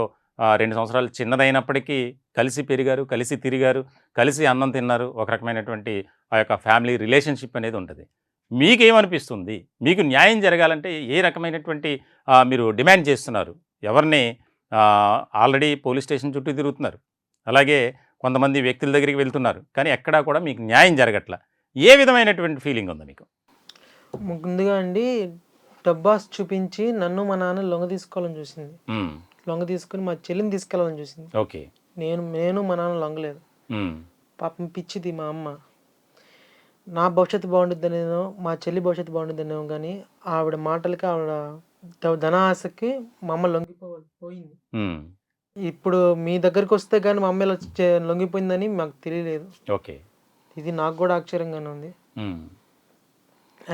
2 సంవత్సరాలు చిన్నదైనప్పటికీ కలిసి పెరిగారు, కలిసి తిరిగారు, కలిసి అన్నం తిన్నారు. ఒక రకమైనటువంటి ఆ యొక్క ఫ్యామిలీ రిలేషన్షిప్ అనేది ఉంటుంది. మీకేమనిపిస్తుంది? మీకు న్యాయం జరగాలంటే ఏ రకమైనటువంటి మీరు డిమాండ్ చేస్తున్నారు? ఎవరిని ఆల్రెడీ పోలీస్ స్టేషన్ చుట్టూ తిరుగుతున్నారు, అలాగే కొంతమంది వ్యక్తుల దగ్గరికి వెళ్తున్నారు, కానీ ఎక్కడా కూడా మీకు న్యాయం జరగట్లా. ఏ విధమైనటువంటి ఫీలింగ్ ఉంది మీకు? ముందుగా అండి, డబ్బాస్ చూపించి నన్ను మా నాన్న లొంగ తీసుకోవాలని చూసింది. ఉమ్, లొంగ తీసుకుని మా చెల్లిని తీసుకెళ్ళాలని చూసింది. ఓకే. నేను మా నాన్న లొంగలేదు. ఉమ్, పాపం పిచ్చిది మా అమ్మ. నా భవిష్యత్తు బాగుంటుందనేమో, మా చెల్లి భవిష్యత్తు బాగుంటుందనేమో, కానీ ఆవిడ మాటలకి, ఆవిడ ధన ఆశకి మా అమ్మ లొంగిపోయింది. ఉమ్, ఇప్పుడు మీ దగ్గరికి వస్తే కానీ మా అమ్మ ఇలా లొంగిపోయిందని మాకు తెలియలేదు. ఓకే. ఇది నాకు కూడా ఆశ్చర్యంగానే ఉంది. ఉమ్,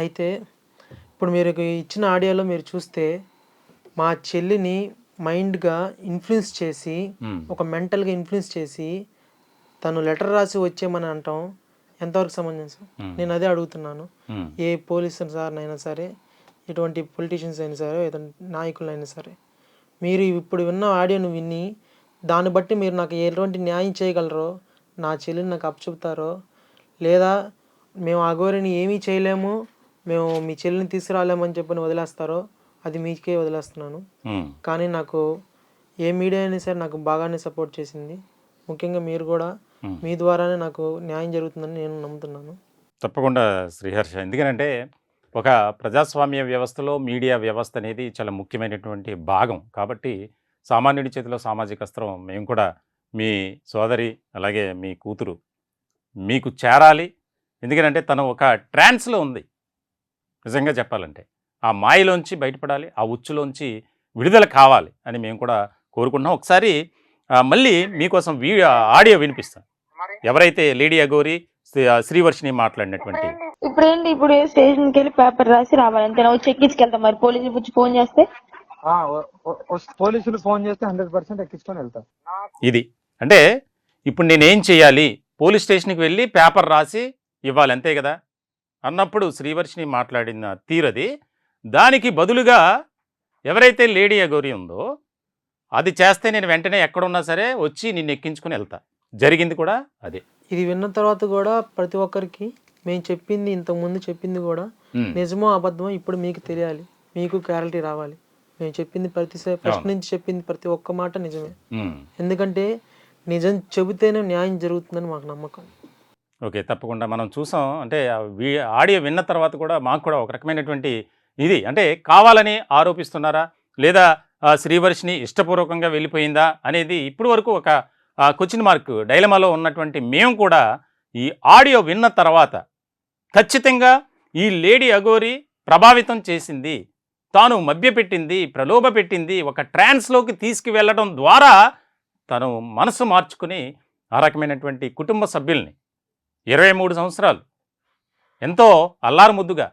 అయితే ఇప్పుడు మీరు ఇచ్చిన ఆడియోలో మీరు చూస్తే మా చెల్లిని మైండ్గా ఇన్ఫ్లుయెన్స్ చేసి, ఉమ్, ఒక మెంటల్గా ఇన్ఫ్లుయెన్స్ చేసి తను లెటర్ రాసి వచ్చేయమని అంటాం ఎంతవరకు సమంజసం? నేను అదే అడుగుతున్నాను. ఉమ్, ఏ పోలీస్ సార్నైనా సరే, ఎటువంటి పొలిటీషియన్స్ అయినా సరే, ఎటువంటి నాయకులైనా సరే, మీరు ఇప్పుడు విన్న ఆడియోను విని దాన్ని బట్టి మీరు నాకు ఎటువంటి న్యాయం చేయగలరో, నా చెల్లిని నాకు అప్పచెప్తారో, లేదా మేము అఘోరిని ఏమీ చేయలేము, మేము మీ చెల్లిని తీసుకురాలేమని చెప్పని వదిలేస్తారో అది మీకే వదిలేస్తున్నాను. ఉమ్. కానీ నాకు ఏ మీడియా అయినా సరే నాకు బాగానే సపోర్ట్ చేసింది. ముఖ్యంగా మీరు కూడా మీ ద్వారానే నాకు న్యాయం జరుగుతుందని నేను నమ్ముతున్నాను. తప్పకుండా శ్రీహర్ష. ఎందుకనంటే ఒక ప్రజాస్వామ్య వ్యవస్థలో మీడియా వ్యవస్థ అనేది చాలా ముఖ్యమైనటువంటి భాగం. కాబట్టి సామాన్యుడి చేతిలో సామాజిక అస్త్రం మేము కూడా మీ సోదరి అలాగే మీ కూతురు మీకు చేరాలి. ఎందుకంటే తను ఒక ట్రాన్స్లో ఉంది. నిజంగా చెప్పాలంటే ఆ మాయలోంచి బయటపడాలి, ఆ ఉచ్చులోంచి విడుదల కావాలి అని మేము కూడా కోరుకుంటున్నాం. ఒకసారి మళ్ళీ మీకోసం ఆడియో వినిపిస్తాం. ఎవరైతే లేడీ అఘోరి శ్రీవర్షిని మాట్లాడినటువంటి. ఇప్పుడు స్టేషన్కి వెళ్ళి పేపర్ రాసి రావాలి అంతే. వచ్చి ఎక్కించుకెళ్తాం. మరి పోలీసులు వచ్చి ఫోన్ చేస్తే పోలీసులు ఫోన్ చేస్తే 100% ఎక్కించుకొని వెళ్తారు. ఇది అంటే ఇప్పుడు నేనేం చేయాలి? పోలీస్ స్టేషన్కి వెళ్ళి పేపర్ రాసి ఇవ్వాలి అంతే కదా అన్నప్పుడు శ్రీవర్షిని మాట్లాడిన తీరది. దానికి బదులుగా ఎవరైతే లేడీ అఘోరి ఉందో అది చేస్తే నేను వెంటనే ఎక్కడున్నా సరే వచ్చి నిన్ను ఎక్కించుకుని వెళ్తా. జరిగింది కూడా అదే. ఇది విన్న తర్వాత కూడా ప్రతి ఒక్కరికి మేము చెప్పింది, ఇంతకుముందు చెప్పింది కూడా నిజమో అబద్ధమో ఇప్పుడు మీకు తెలియాలి, మీకు క్లారిటీ రావాలి. మేము చెప్పింది ఫస్ట్ నుంచి చెప్పింది ప్రతి ఒక్క మాట నిజమే. ఎందుకంటే నిజం చెబితేనే న్యాయం జరుగుతుందని మాకు నమ్మకం. ఓకే, తప్పకుండా మనం చూసాం. అంటే ఆడియో విన్న తర్వాత కూడా మాకు కూడా ఒక రకమైనటువంటి ఇది, అంటే కావాలని ఆరోపిస్తున్నారా లేదా శ్రీవర్షిని ఇష్టపూర్వకంగా వెళ్ళిపోయిందా అనేది ఇప్పటి వరకు ఒక క్వశ్చన్ మార్క్ డైలమాలో ఉన్నటువంటి మేము కూడా ఈ ఆడియో విన్న తర్వాత ఖచ్చితంగా ఈ లేడీ అఘోరి ప్రభావితం చేసింది, తాను మభ్యపెట్టింది, ప్రలోభ పెట్టింది, ఒక ట్రాన్స్లోకి తీసుకువెళ్ళడం ద్వారా తను మనసు మార్చుకుని ఆ రకమైనటువంటి కుటుంబ సభ్యుల్ని 23 సంవత్సరాలు ఎంతో అల్లారు ముద్దుగా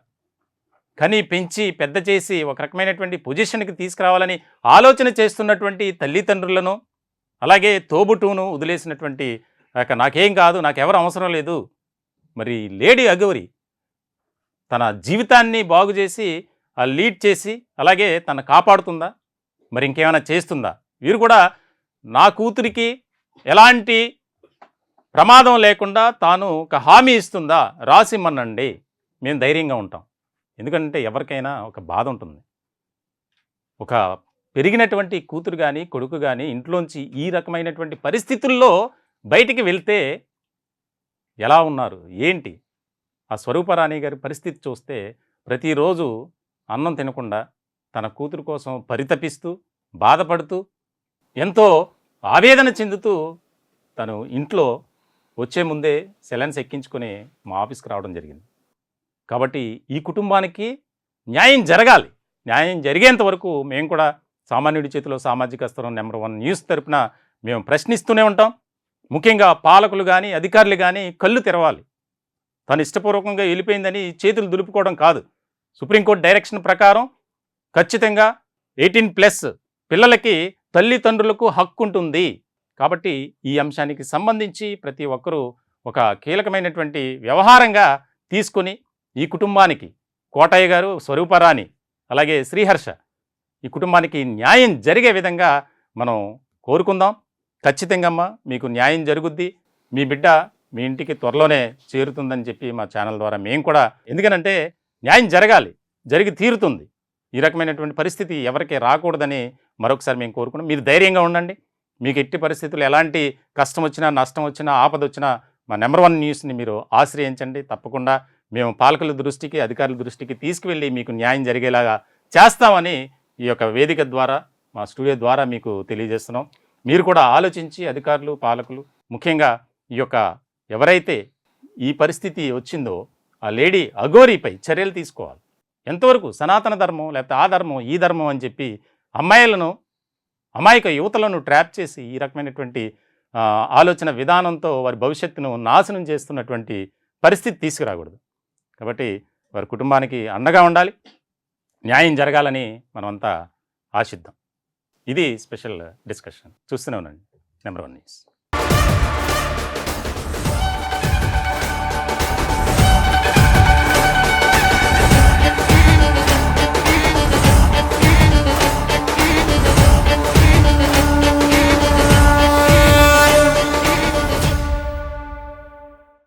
కని పెంచి పెద్ద చేసి ఒక రకమైనటువంటి పొజిషన్కి తీసుకురావాలని ఆలోచన చేస్తున్నటువంటి తల్లిదండ్రులను అలాగే తోబుట్టును వదిలేసినటువంటి నాకేం కాదు, నాకెవరు అవసరం లేదు. మరి లేడీ అఘోరి తన జీవితాన్ని బాగు చేసి లీడ్ చేసి అలాగే తను కాపాడుతుందా, మరి ఇంకేమైనా చేస్తుందా? వీరు కూడా నా కూతురికి ఎలాంటి ప్రమాదం లేకుండా తాను ఒక హామీ ఇస్తుందా? రాసిమ్మనండి, మేము ధైర్యంగా ఉంటాం. ఎందుకంటే ఎవరికైనా ఒక బాధ ఉంటుంది. ఒక పెరిగినటువంటి కూతురు కానీ కొడుకు కానీ ఇంట్లోంచి ఈ రకమైనటువంటి పరిస్థితుల్లో బయటికి వెళ్తే ఎలా ఉన్నారు ఏంటి? ఆ స్వరూపరాణి గారి పరిస్థితి చూస్తే ప్రతిరోజు అన్నం తినకుండా తన కూతురు కోసం పరితపిస్తూ బాధపడుతూ ఎంతో ఆవేదన చెందుతూ తను ఇంట్లో వచ్చే ముందే సెలెన్స్ ఎక్కించుకొని మా ఆఫీస్కి రావడం జరిగింది. కాబట్టి ఈ కుటుంబానికి న్యాయం జరగాలి. న్యాయం జరిగేంత వరకు మేము కూడా సామాన్యుడి చేతిలో సామాజిక అస్త్రం నెంబర్ 1 న్యూస్ తరపున మేము ప్రశ్నిస్తూనే ఉంటాం. ముఖ్యంగా పాలకులు కానీ అధికారులు కానీ కళ్ళు తెరవాలి. తను ఇష్టపూర్వకంగా వెళ్ళిపోయిందని చేతులు దులుపుకోవడం కాదు. సుప్రీంకోర్టు డైరెక్షన్ ప్రకారం ఖచ్చితంగా 18+ పిల్లలకి తల్లిదండ్రులకు హక్కు ఉంటుంది. కాబట్టి ఈ అంశానికి సంబంధించి ప్రతి ఒక్కరూ ఒక కీలకమైనటువంటి వ్యవహారంగా తీసుకొని ఈ కుటుంబానికి కోటయ్య గారు, స్వరూపరాణి అలాగే శ్రీహర్ష ఈ కుటుంబానికి న్యాయం జరిగే విధంగా మనం కోరుకుందాం. ఖచ్చితంగా అమ్మ మీకు న్యాయం జరుగుద్ది, మీ బిడ్డ మీ ఇంటికి త్వరలోనే చేరుతుందని చెప్పి మా ఛానల్ ద్వారా మేము కూడా, ఎందుకనంటే న్యాయం జరగాలి, జరిగి తీరుతుంది. ఈ రకమైనటువంటి పరిస్థితి ఎవరికి రాకూడదని మరొకసారి మేము కోరుకున్నాం. మీరు ధైర్యంగా ఉండండి. మీకు ఎట్టి పరిస్థితులు ఎలాంటి కష్టం వచ్చినా నష్టం వచ్చినా ఆపద వచ్చినా మా నెంబర్ 1 న్యూస్ని మీరు ఆశ్రయించండి. తప్పకుండా మేము పాలకుల దృష్టికి అధికారుల దృష్టికి తీసుకువెళ్ళి మీకు న్యాయం జరిగేలాగా చేస్తామని ఈ యొక్క వేదిక ద్వారా మా స్టూడియో ద్వారా మీకు తెలియజేస్తున్నాం. మీరు కూడా ఆలోచించి అధికారులు, పాలకులు, ముఖ్యంగా ఈ యొక్క ఎవరైతే ఈ పరిస్థితి వచ్చిందో ఆ లేడీ అఘోరీపై చర్యలు తీసుకోవాలి. ఎంతవరకు సనాతన ధర్మం లేకపోతే ఆ ధర్మం ఈ ధర్మం అని చెప్పి అమ్మాయిలను, అమాయక యువతలను ట్రాప్ చేసి ఈ రకమైనటువంటి ఆలోచన విధానంతో వారి భవిష్యత్తును నాశనం చేస్తున్నటువంటి పరిస్థితి తీసుకురాకూడదు. కాబట్టి వారి కుటుంబానికి అండగా ఉండాలి, న్యాయం జరగాలని మనమంతా ఆశిద్దాం. ఇది స్పెషల్ డిస్కషన్. చూస్తూనే ఉండండి నెంబర్ 1 న్యూస్.